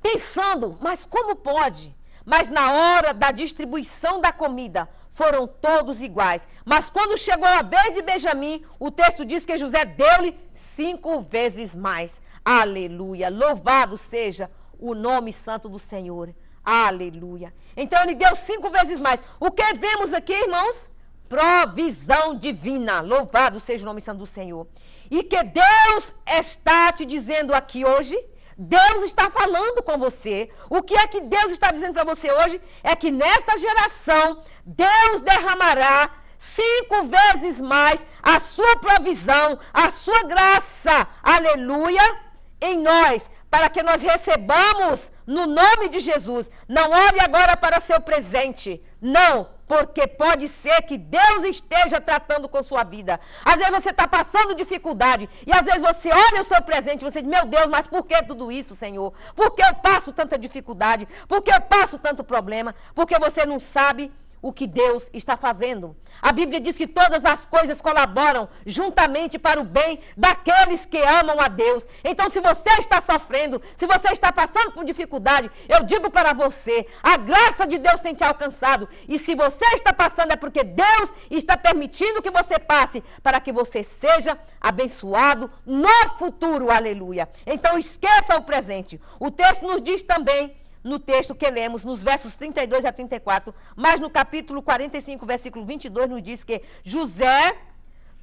Pensando, mas como pode? Mas na hora da distribuição da comida, foram todos iguais. Mas quando chegou a vez de Benjamim, o texto diz que José deu-lhe 5 vezes mais. Aleluia! Louvado seja o nome santo do Senhor. Aleluia! Então ele deu 5 vezes mais. O que vemos aqui, irmãos? Provisão divina. Louvado seja o nome santo do Senhor. E que Deus está te dizendo aqui hoje, Deus está falando com você. O que é que Deus está dizendo para você hoje? É que nesta geração, Deus derramará 5 vezes mais a sua provisão, a sua graça, aleluia, em nós, para que nós recebamos no nome de Jesus. Não olhe agora para seu presente, não, porque pode ser que Deus esteja tratando com sua vida. Às vezes você está passando dificuldade, e às vezes você olha o seu presente e você diz, meu Deus, mas por que tudo isso, Senhor? Por que eu passo tanta dificuldade? Por que eu passo tanto problema? Porque você não sabe o que Deus está fazendo. A Bíblia diz que todas as coisas colaboram juntamente para o bem daqueles que amam a Deus. Então, se você está sofrendo, se você está passando por dificuldade, eu digo para você, a graça de Deus tem te alcançado. E se você está passando, é porque Deus está permitindo que você passe, para que você seja abençoado no futuro, aleluia. Então, esqueça o presente. O texto nos diz também, no texto que lemos, nos versos 32 a 34, mas no capítulo 45, versículo 22, nos diz que José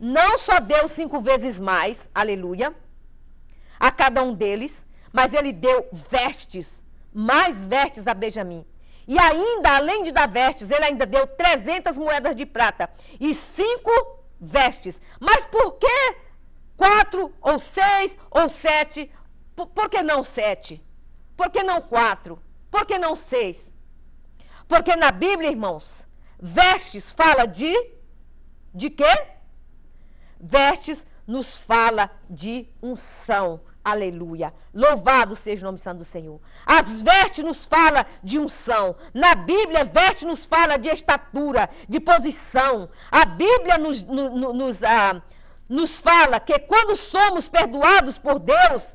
não só deu 5 vezes mais, aleluia, a cada um deles, mas ele deu vestes, mais vestes a Benjamim. E ainda, além de dar vestes, ele ainda deu 300 moedas de prata e 5 vestes. Mas por que 4 ou 6 ou 7? Por que não 7? Por que não 4? Por que não 6? Porque na Bíblia, irmãos, vestes fala de quê? Vestes nos fala de unção. Aleluia. Louvado seja o nome santo do Senhor. As vestes nos fala de unção. Na Bíblia, vestes nos fala de estatura, de posição. A Bíblia nos fala que quando somos perdoados por Deus,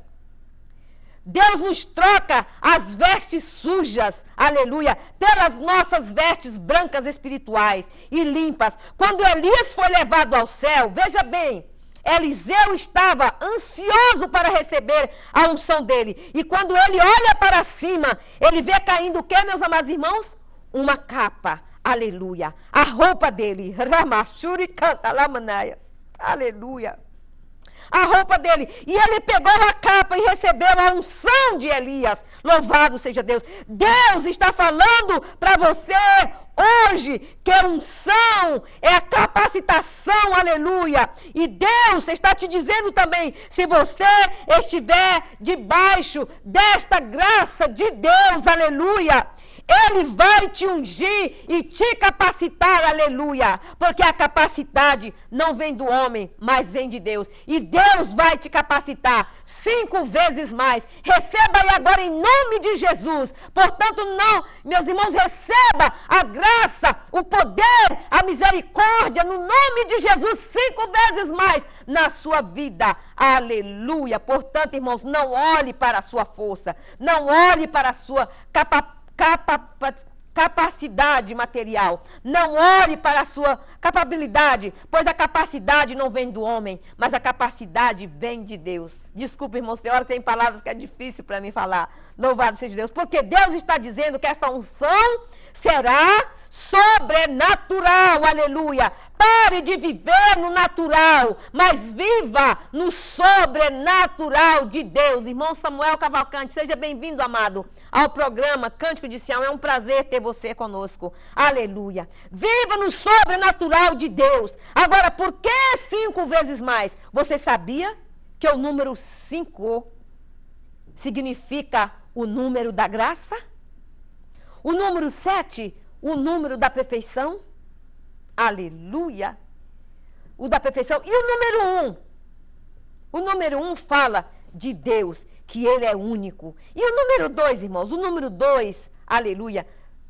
Deus nos troca as vestes sujas, aleluia, pelas nossas vestes brancas espirituais e limpas. Quando Elias foi levado ao céu, veja bem, Eliseu estava ansioso para receber a unção dele. E quando ele olha para cima, ele vê caindo o que, meus amados irmãos? Uma capa, aleluia. A roupa dele, Ramachuri canta lamanaias, aleluia. A roupa dele, e ele pegou a capa e recebeu a unção de Elias. Louvado seja Deus. Deus está falando para você hoje que a unção é a capacitação, aleluia. E Deus está te dizendo também, se você estiver debaixo desta graça de Deus, aleluia, Ele vai te ungir e te capacitar, aleluia. Porque a capacidade não vem do homem, mas vem de Deus. E Deus vai te capacitar 5 vezes mais. Receba aí agora em nome de Jesus. Portanto, não, meus irmãos, receba a graça, o poder, a misericórdia, no nome de Jesus, 5 vezes mais na sua vida. Aleluia. Portanto, irmãos, não olhe para a sua força. Não olhe para a sua capacidade material. Não olhe para a sua capacidade, pois a capacidade não vem do homem, mas a capacidade vem de Deus. Desculpa, irmãos, tem hora que tem palavras que é difícil para mim falar. Louvado seja Deus, porque Deus está dizendo que esta unção será sobrenatural, aleluia. Pare de viver no natural, mas viva no sobrenatural de Deus. Irmão Samuel Cavalcante, seja bem-vindo, amado, ao programa Cântico de Sião. É um prazer ter você conosco, aleluia. Viva no sobrenatural de Deus. Agora, por que 5 vezes mais? Você sabia que o número 5 significa o número da graça? O número 7, o número da perfeição? Aleluia! O da perfeição. E o número 1? O número 1 fala de Deus, que Ele é único. E o número 2, irmãos? O número 2, aleluia.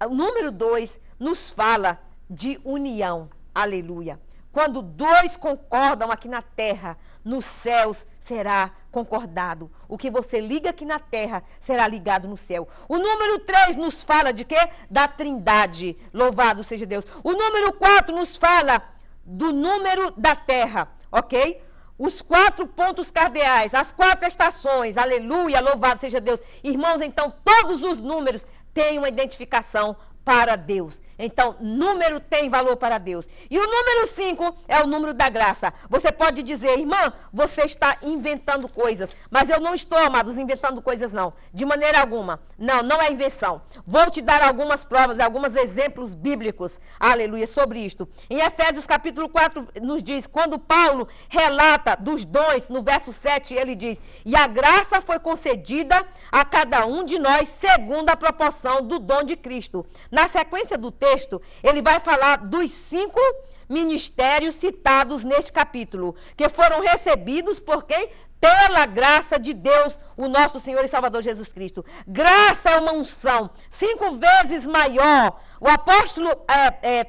O número 2 nos fala de união. Aleluia. quando dois concordam aqui na terra, nos céus será concordado. O que você liga aqui na terra será ligado no céu. O número 3 nos fala de quê? Da Trindade. Louvado seja Deus. O número 4 nos fala do número da terra, ok? Os 4 pontos cardeais, as 4 estações, aleluia, louvado seja Deus. Irmãos, então, todos os números têm uma identificação para Deus. Então, número tem valor para Deus. E o número 5 é o número da graça. Você pode dizer, irmã, você está inventando coisas. Mas eu não estou, amados, inventando coisas, não. De maneira alguma. Não, não é invenção. Vou te dar algumas provas, alguns exemplos bíblicos, aleluia, sobre isto. Em Efésios capítulo 4 nos diz, quando Paulo relata dos dons, no verso 7, ele diz, e a graça foi concedida a cada um de nós segundo a proporção do dom de Cristo. Na sequência do texto, ele vai falar dos 5 ministérios citados neste capítulo, que foram recebidos por quem? Pela graça de Deus, o nosso Senhor e Salvador Jesus Cristo. Graça é uma unção 5 vezes maior. O apóstolo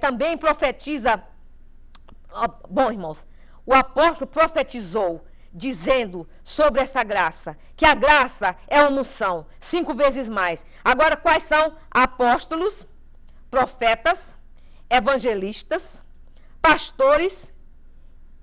também profetiza. Bom, irmãos, o apóstolo profetizou dizendo sobre essa graça, que a graça é uma unção 5 vezes mais. Agora, quais são? Apóstolos, profetas, evangelistas, pastores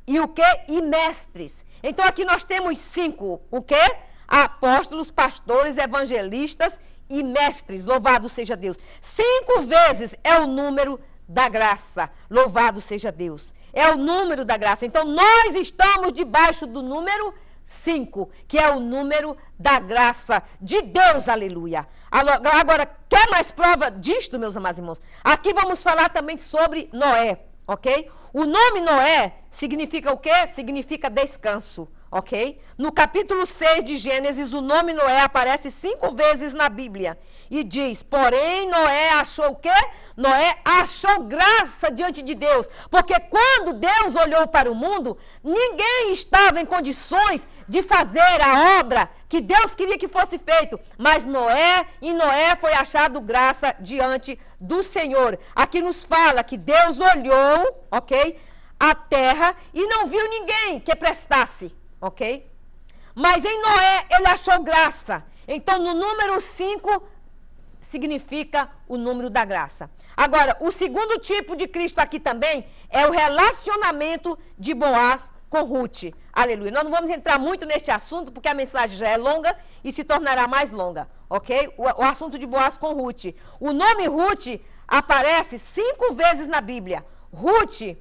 e o quê? E mestres. Então aqui nós temos 5, o quê? Apóstolos, pastores, evangelistas e mestres. Louvado seja Deus. 5 vezes é o número da graça. Louvado seja Deus. É o número da graça. Então nós estamos debaixo do número 5, que é o número da graça de Deus, aleluia. Agora, quer mais prova disto, meus amados irmãos? Aqui vamos falar também sobre Noé, ok? O nome Noé significa o quê? Significa descanso, ok? No capítulo 6 de Gênesis, o nome Noé aparece 5 vezes na Bíblia. E diz, porém, Noé achou o quê? Noé achou graça diante de Deus. Porque quando Deus olhou para o mundo, ninguém estava em condições de fazer a obra que Deus queria que fosse feito. Mas em Noé foi achado graça diante do Senhor. Aqui nos fala que Deus olhou, ok? A terra e não viu ninguém que prestasse, ok? Mas em Noé ele achou graça. Então no número 5 significa o número da graça. Agora, o segundo tipo de Cristo aqui também é o relacionamento de Boaz com Ruth. Aleluia. Nós não vamos entrar muito neste assunto, porque a mensagem já é longa e se tornará mais longa, ok? O assunto de Boaz com Ruth. O nome Ruth aparece 5 vezes na Bíblia. Ruth,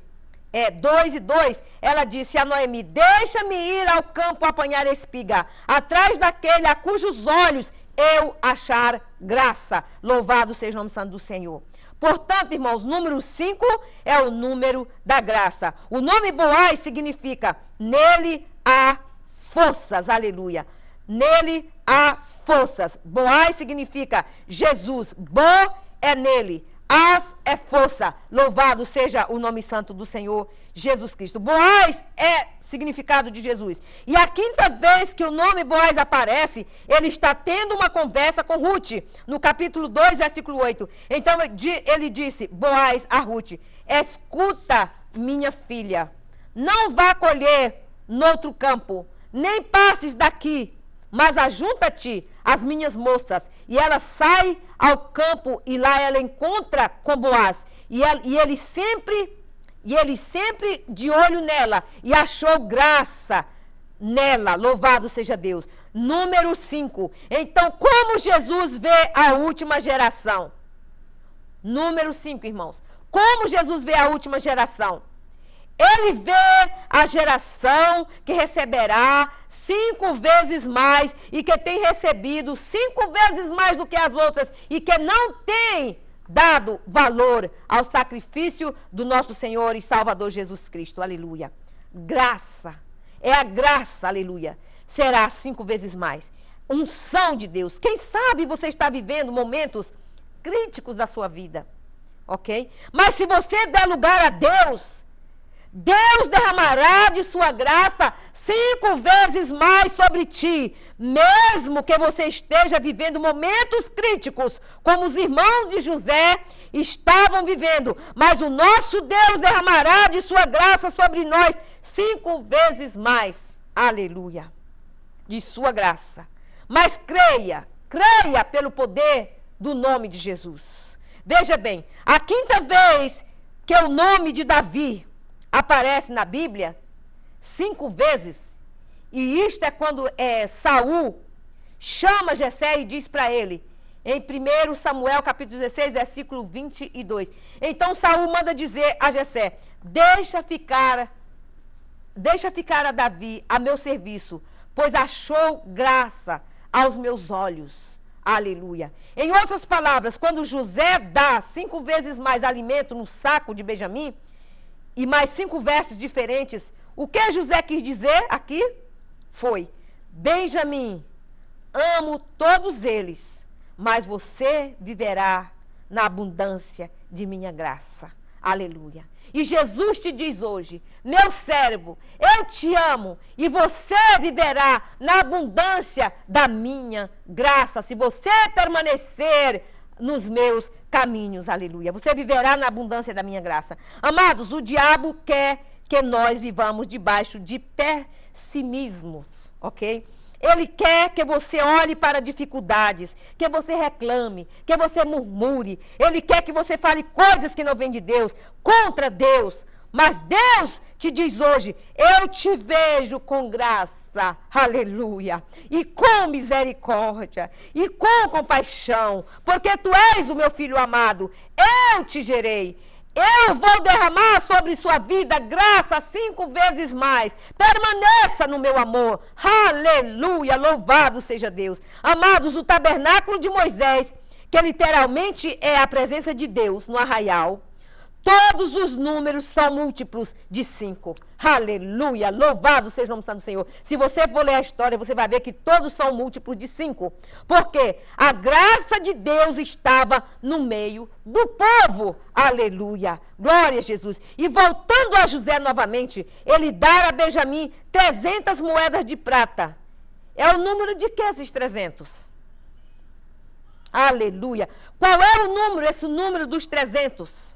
2 e 2, ela disse a Noemi, deixa-me ir ao campo apanhar espiga, atrás daquele a cujos olhos eu achar graça. Louvado seja o nome santo do Senhor. Portanto, irmãos, número 5 é o número da graça. O nome Boaz significa nele há forças, aleluia. Nele há forças. Boaz significa Jesus. Bo é nele. As é força. Louvado seja o nome santo do Senhor Jesus Cristo. Boaz é significado de Jesus. E a 5ª vez que o nome Boaz aparece, ele está tendo uma conversa com Ruth. No capítulo 2, versículo 8. Então ele disse, Boaz a Ruth, escuta, minha filha, não vá colher noutro campo, nem passes daqui, mas ajunta-te as minhas moças. E ela sai ao campo e lá ela encontra com Boaz. E ele sempre de olho nela e achou graça nela. Louvado seja Deus. Número 5. Então, como Jesus vê a última geração? Número 5, irmãos. Como Jesus vê a última geração? Ele vê a geração que receberá 5 vezes mais e que tem recebido 5 vezes mais do que as outras e que não tem dado valor ao sacrifício do nosso Senhor e Salvador Jesus Cristo. Aleluia. Graça. É a graça, aleluia. Será 5 vezes mais. Unção de Deus. Quem sabe você está vivendo momentos críticos da sua vida. Ok? Mas se você der lugar a Deus, Deus derramará de sua graça 5 vezes mais sobre ti, mesmo que você esteja vivendo momentos críticos, como os irmãos de José estavam vivendo. Mas o nosso Deus derramará de sua graça sobre nós 5 vezes mais. Aleluia. De sua graça. Mas creia pelo poder do nome de Jesus. Veja bem, a 5ª vez que o nome de Davi aparece na Bíblia, 5 vezes, e isto é quando Saul chama Jessé e diz para ele, em 1 Samuel capítulo 16, versículo 22. Então Saul manda dizer a Jessé, deixa ficar a Davi a meu serviço, pois achou graça aos meus olhos. Aleluia. Em outras palavras, quando José dá 5 vezes mais alimento no saco de Benjamim, e mais 5 versos diferentes, o que José quis dizer aqui foi, Benjamim, amo todos eles, mas você viverá na abundância de minha graça. Aleluia. E Jesus te diz hoje, meu servo, eu te amo e você viverá na abundância da minha graça. Se você permanecer nos meus caminhos, aleluia. Você viverá na abundância da minha graça. Amados, o diabo quer que nós vivamos debaixo de pessimismos, ok? Ele quer que você olhe para dificuldades, que você reclame, que você murmure. Ele quer que você fale coisas que não vêm de Deus, contra Deus. Mas Deus te diz hoje, eu te vejo com graça, aleluia, e com misericórdia, e com compaixão, porque tu és o meu filho amado, eu te gerei. Eu vou derramar sobre sua vida graça 5 vezes mais. Permaneça no meu amor. Aleluia, louvado seja Deus. Amados, o tabernáculo de Moisés, que literalmente é a presença de Deus no arraial, todos os números são múltiplos de 5. Aleluia, louvado seja o nome santo do Senhor. Se você for ler a história, você vai ver que todos são múltiplos de 5. Porque a graça de Deus estava no meio do povo. Aleluia, glória a Jesus. E voltando a José novamente, ele dá a Benjamim 300 moedas de prata. É o número de que esses 300? Aleluia. Qual é o número, esse número dos 300?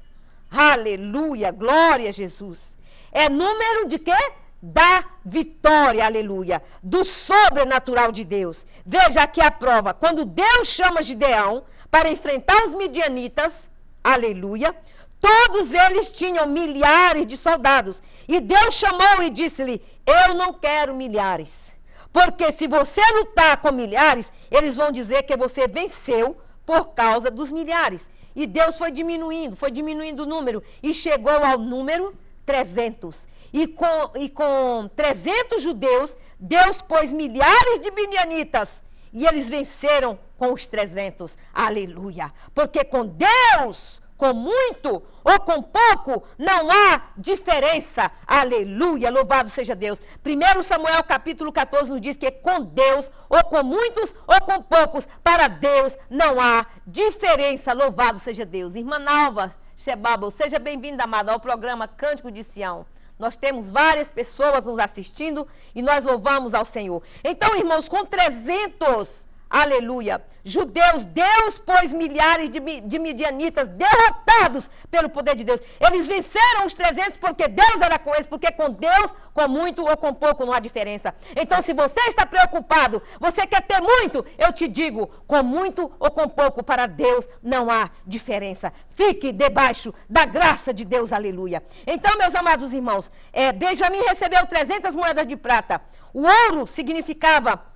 Aleluia, glória a Jesus. É número de quê? Da vitória, aleluia, do sobrenatural de Deus. Veja aqui a prova. Quando Deus chama Gideão para enfrentar os midianitas, aleluia, todos eles tinham milhares de soldados. E Deus chamou e disse-lhe, eu não quero milhares. Porque se você lutar com milhares, eles vão dizer que você venceu por causa dos milhares. E Deus foi diminuindo o número. E chegou ao número 300. E com 300 judeus, Deus pôs milhares de midianitas. E eles venceram com os 300. Aleluia. Porque com Deus, com muito ou com pouco, não há diferença. Aleluia, louvado seja Deus. 1 Samuel capítulo 14 nos diz que com Deus, ou com muitos ou com poucos, para Deus não há diferença. Louvado seja Deus. Irmã Nalva Shebaba, seja bem-vinda, amada, ao programa Cântico de Sião. Nós temos várias pessoas nos assistindo e nós louvamos ao Senhor. Então, irmãos, com 300... aleluia, judeus, Deus pôs milhares de midianitas derrotados pelo poder de Deus. Eles venceram os 300 porque Deus era com eles, porque com Deus, com muito ou com pouco não há diferença. Então, se você está preocupado, você quer ter muito, eu te digo, com muito ou com pouco, para Deus não há diferença. Fique debaixo da graça de Deus, aleluia. Então, meus amados irmãos, Benjamim recebeu 300 moedas de prata. O ouro significava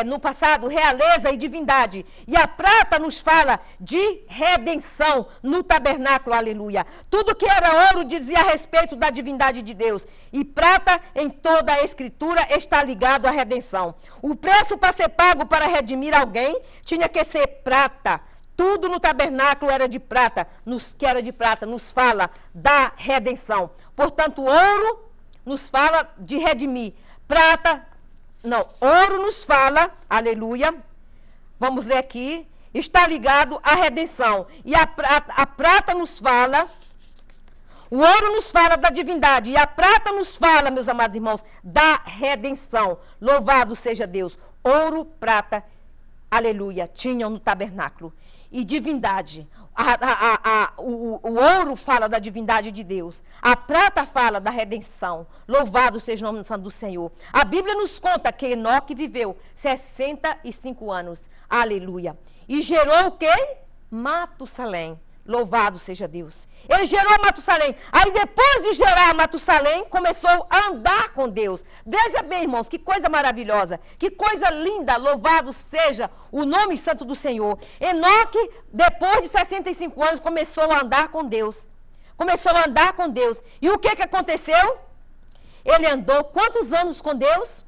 no passado, realeza e divindade. E a prata nos fala de redenção no tabernáculo, aleluia. Tudo que era ouro dizia a respeito da divindade de Deus. E prata, em toda a escritura, está ligado à redenção. O preço para ser pago para redimir alguém tinha que ser prata. Tudo no tabernáculo era de prata, nos fala da redenção. Portanto, ouro nos fala de redimir. Ouro nos fala, aleluia, vamos ler aqui, está ligado à redenção. E a prata nos fala, O ouro nos fala da divindade e a prata nos fala, meus amados irmãos, da redenção. Louvado seja Deus. Ouro, prata, aleluia, tinham no tabernáculo. E divindade. O ouro fala da divindade de Deus. A prata fala da redenção. Louvado seja o nome santo do Senhor. A Bíblia nos conta que Enoque viveu 65 anos. Aleluia. E gerou o quê? Matusalém. Louvado seja Deus. Ele gerou Matusalém. Aí depois de gerar Matusalém, começou a andar com Deus. Veja bem, irmãos, que coisa maravilhosa. Que coisa linda. Louvado seja o nome santo do Senhor. Enoque, depois de 65 anos, começou a andar com Deus. Começou a andar com Deus. E o que aconteceu? Ele andou quantos anos com Deus?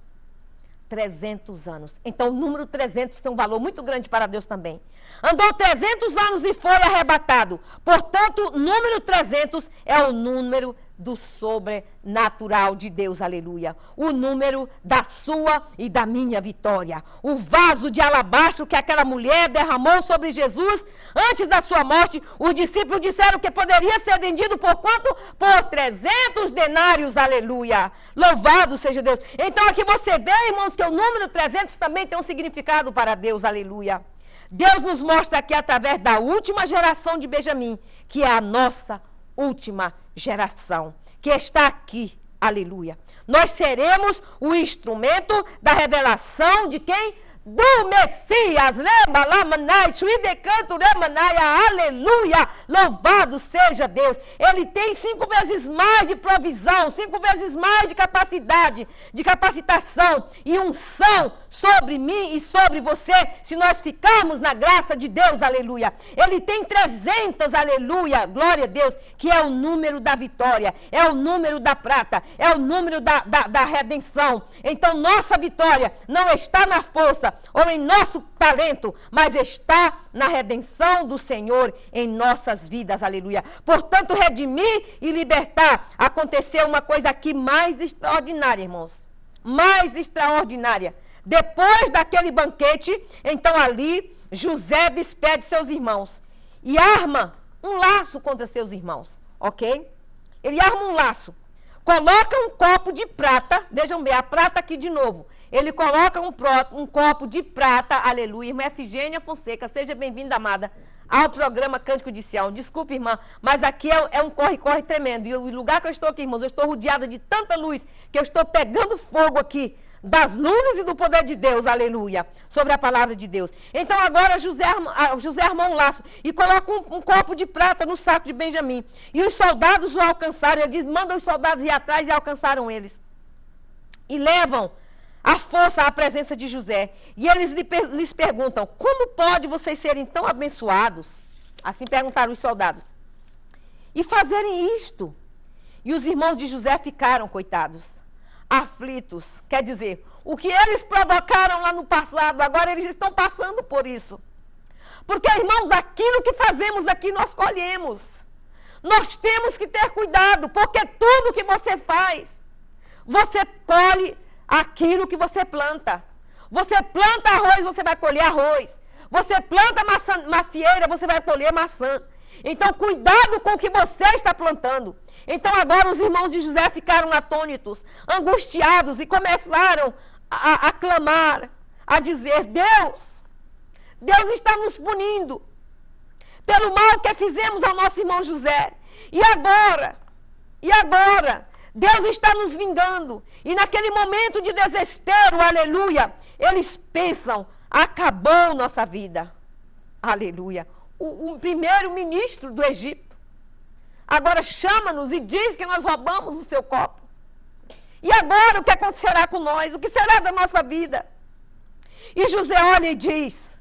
300 anos. Então, o número 300 tem um valor muito grande para Deus também. Andou 300 anos e foi arrebatado. Portanto, o número 300 é o número do sobrenatural de Deus, aleluia. O número da sua e da minha vitória. O vaso de alabastro que aquela mulher derramou sobre Jesus antes da sua morte, os discípulos disseram que poderia ser vendido por quanto? Por 300 denários, aleluia. Louvado seja Deus. Então aqui você vê, irmãos, que o número 300 também tem um significado para Deus, aleluia. Deus nos mostra aqui através da última geração de Benjamim, que é a nossa última geração, que está aqui, aleluia. Nós seremos o instrumento da revelação de quem? Do Messias, aleluia, louvado seja Deus. Ele tem 5 vezes mais de provisão, 5 vezes mais de capacidade, de capacitação e unção sobre mim e sobre você, se nós ficarmos na graça de Deus, aleluia. Ele tem 300, aleluia, glória a Deus, que é o número da vitória, é o número da prata, é o número da redenção. Então nossa vitória não está na força ou em nosso talento, mas está na redenção do Senhor em nossas vidas, aleluia. Portanto, redimir e libertar. Aconteceu uma coisa aqui mais extraordinária, irmãos. Mais extraordinária. Depois daquele banquete, então ali, José despede seus irmãos e arma um laço contra seus irmãos, ok? Ele arma um laço. Coloca um copo de prata, vejam bem, a prata aqui de novo. Ele coloca um copo de prata, aleluia. Irmã Efigênia Fonseca, seja bem-vinda, amada, ao programa Cântico de Sião. Desculpe, irmã, mas aqui é um corre-corre tremendo. E o lugar que eu estou aqui, irmãos, eu estou rodeada de tanta luz que eu estou pegando fogo aqui, das luzes e do poder de Deus, aleluia, sobre a palavra de Deus. Então agora José armou um laço e coloca um copo de prata no saco de Benjamim. E os soldados o alcançaram, ele diz, manda os soldados ir atrás, e alcançaram eles. E levam a força à presença de José. E eles lhes perguntam, como pode vocês serem tão abençoados? Assim perguntaram os soldados. E fazerem isto? E os irmãos de José ficaram, coitados, aflitos. Quer dizer, o que eles provocaram lá no passado, agora eles estão passando por isso. Porque, irmãos, aquilo que fazemos aqui nós colhemos. Nós temos que ter cuidado, porque tudo que você faz, você colhe aquilo que você planta. Você planta arroz, você vai colher arroz. Você planta macieira, você vai colher maçã. Então, cuidado com o que você está plantando. Então, agora os irmãos de José ficaram atônitos, angustiados e começaram a clamar, a dizer, Deus está nos punindo pelo mal que fizemos ao nosso irmão José. E agora, Deus está nos vingando. E naquele momento de desespero, aleluia, eles pensam, acabou nossa vida. Aleluia. O primeiro-ministro do Egito agora chama-nos e diz que nós roubamos o seu copo. E agora o que acontecerá com nós? O que será da nossa vida? E José olha e diz,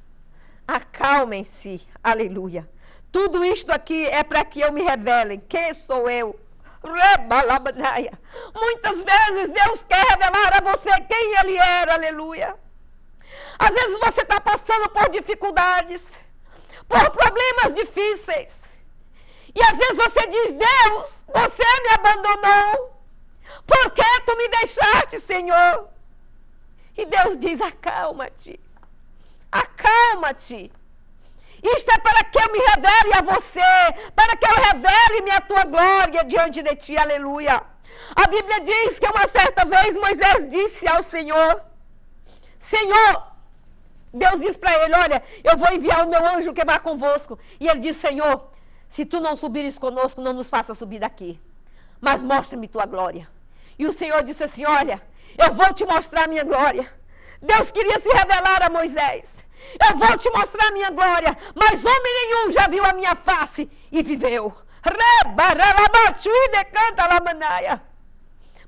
acalmem-se, aleluia. Tudo isto aqui é para que eu me revele. Quem sou eu? Muitas vezes Deus quer revelar a você quem Ele era, aleluia. Às vezes você está passando por dificuldades, por problemas difíceis. E às vezes você diz, Deus, você me abandonou. Por que tu me deixaste, Senhor? E Deus diz, acalma-te. Acalma-te. Isto é para que eu me revele a você, para que eu revele-me a tua glória diante de ti, aleluia. A Bíblia diz que uma certa vez Moisés disse ao Senhor, Senhor, Deus diz para ele, olha, eu vou enviar o meu anjo que vai convosco. E ele diz, Senhor, se tu não subires conosco, não nos faça subir daqui, mas mostra-me tua glória. E o Senhor disse assim, olha, eu vou te mostrar a minha glória. Deus queria se revelar a Moisés. Eu vou te mostrar a minha glória, mas homem nenhum já viu a minha face e viveu.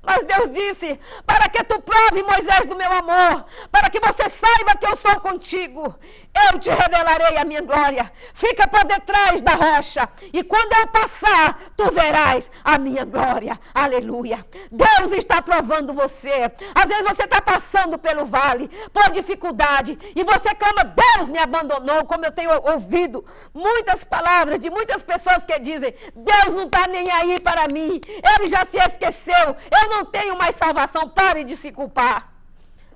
Mas Deus disse, para que tu prove, Moisés, do meu amor, para que você saiba que eu sou contigo, eu te revelarei a minha glória. Fica por detrás da rocha, e quando eu passar, tu verás a minha glória. Aleluia. Deus está provando você. Às vezes você está passando pelo vale, por dificuldade, e você clama, Deus me abandonou, como eu tenho ouvido muitas palavras de muitas pessoas que dizem, Deus não está nem aí para mim, Ele já se esqueceu, eu não tenho mais salvação, pare de se culpar.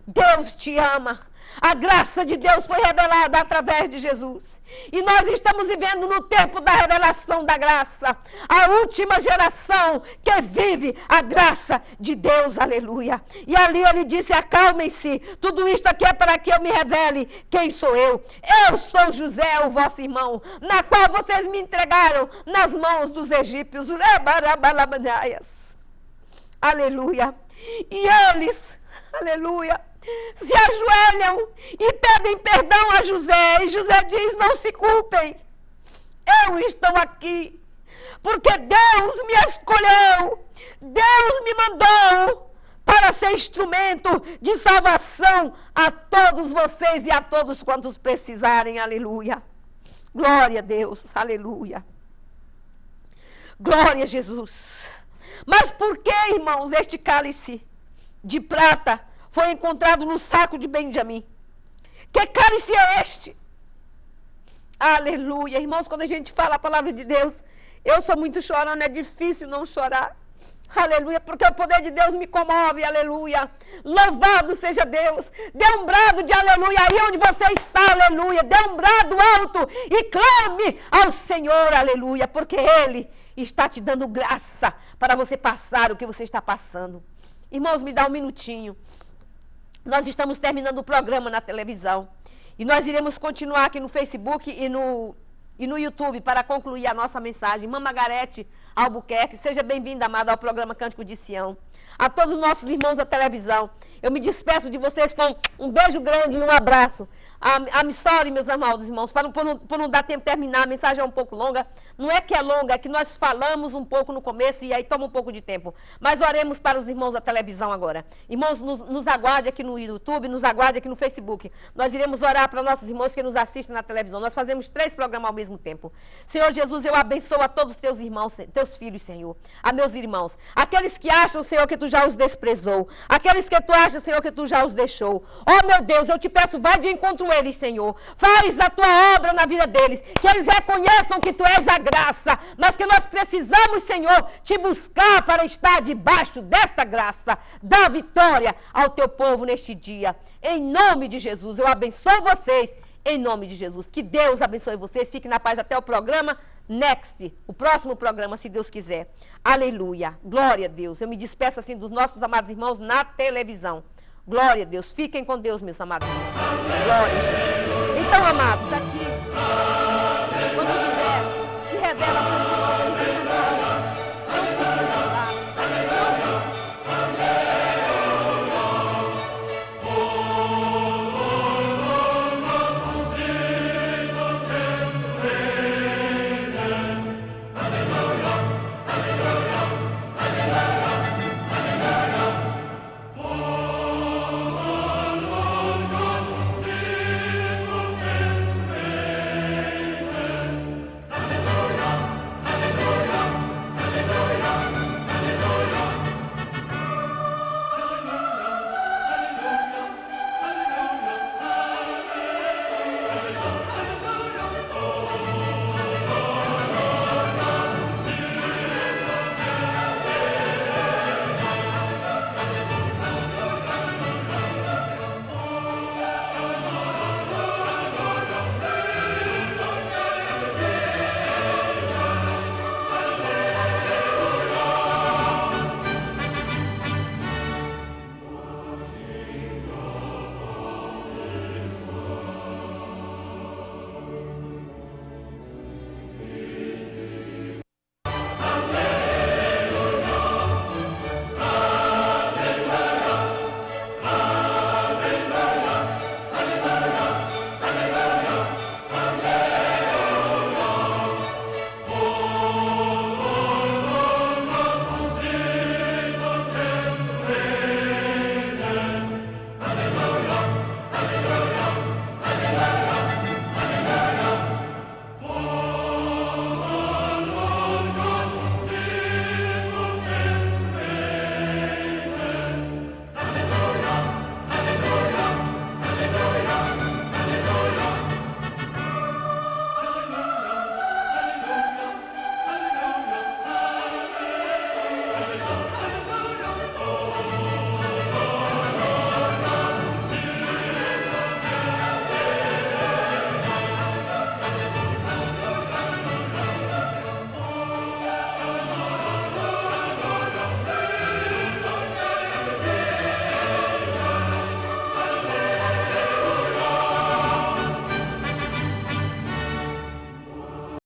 Deus te ama. A graça de Deus foi revelada através de Jesus. E nós estamos vivendo no tempo da revelação da graça. A última geração que vive a graça de Deus, aleluia. E ali ele disse, acalmem-se, tudo isto aqui é para que eu me revele quem sou eu. Eu sou José, o vosso irmão, na qual vocês me entregaram nas mãos dos egípcios. Aleluia. E eles, aleluia, se ajoelham e pedem perdão a José. E José diz, não se culpem. Eu estou aqui porque Deus me escolheu. Deus me mandou para ser instrumento de salvação a todos vocês e a todos quantos precisarem. Aleluia. Glória a Deus. Aleluia. Glória a Jesus. Mas por que, irmãos, este cálice de prata foi encontrado no saco de Benjamim? Que cálice é este? Aleluia. Irmãos, quando a gente fala a palavra de Deus, eu sou muito chorona, é difícil não chorar. Aleluia, porque o poder de Deus me comove, aleluia. Louvado seja Deus. Dê um brado de aleluia aí onde você está, aleluia. Dê um brado alto e clame ao Senhor, aleluia, porque Ele está te dando graça para você passar o que você está passando. Irmãos, me dá um minutinho. Nós estamos terminando o programa na televisão. E nós iremos continuar aqui no Facebook e no YouTube para concluir a nossa mensagem. Irmã Margarete Albuquerque, seja bem-vinda, amada, ao programa Cântico de Sião. A todos os nossos irmãos da televisão, eu me despeço de vocês com um beijo grande e um abraço. I'm sorry, meus amados irmãos, por não dar tempo de terminar, a mensagem é um pouco longa. Não é que é longa, é que nós falamos um pouco no começo e aí toma um pouco de tempo. Mas oremos para os irmãos da televisão agora. Irmãos, nos aguarde aqui no YouTube, nos aguarde aqui no Facebook. Nós iremos orar para nossos irmãos que nos assistem na televisão. Nós fazemos 3 programas ao mesmo tempo. Senhor Jesus, eu abençoo a todos os teus irmãos, teus filhos, Senhor. A meus irmãos. Aqueles que acham, Senhor, que tu já os desprezou. Aqueles que tu achas, Senhor, que tu já os deixou. Oh, meu Deus, eu te peço, vai de encontro eles, Senhor. Faz a tua obra na vida deles. Que eles reconheçam que tu és a graça. Mas que nós precisamos, Senhor, te buscar para estar debaixo desta graça. Dá vitória ao teu povo neste dia. Em nome de Jesus, eu abençoo vocês. Em nome de Jesus. Que Deus abençoe vocês. Fiquem na paz até o programa Next. O próximo programa, se Deus quiser. Aleluia. Glória a Deus. Eu me despeço assim dos nossos amados irmãos na televisão. Glória a Deus. Fiquem com Deus, meus amados irmãos. Glória a Jesus. Então, amados, aqui, quando José se revela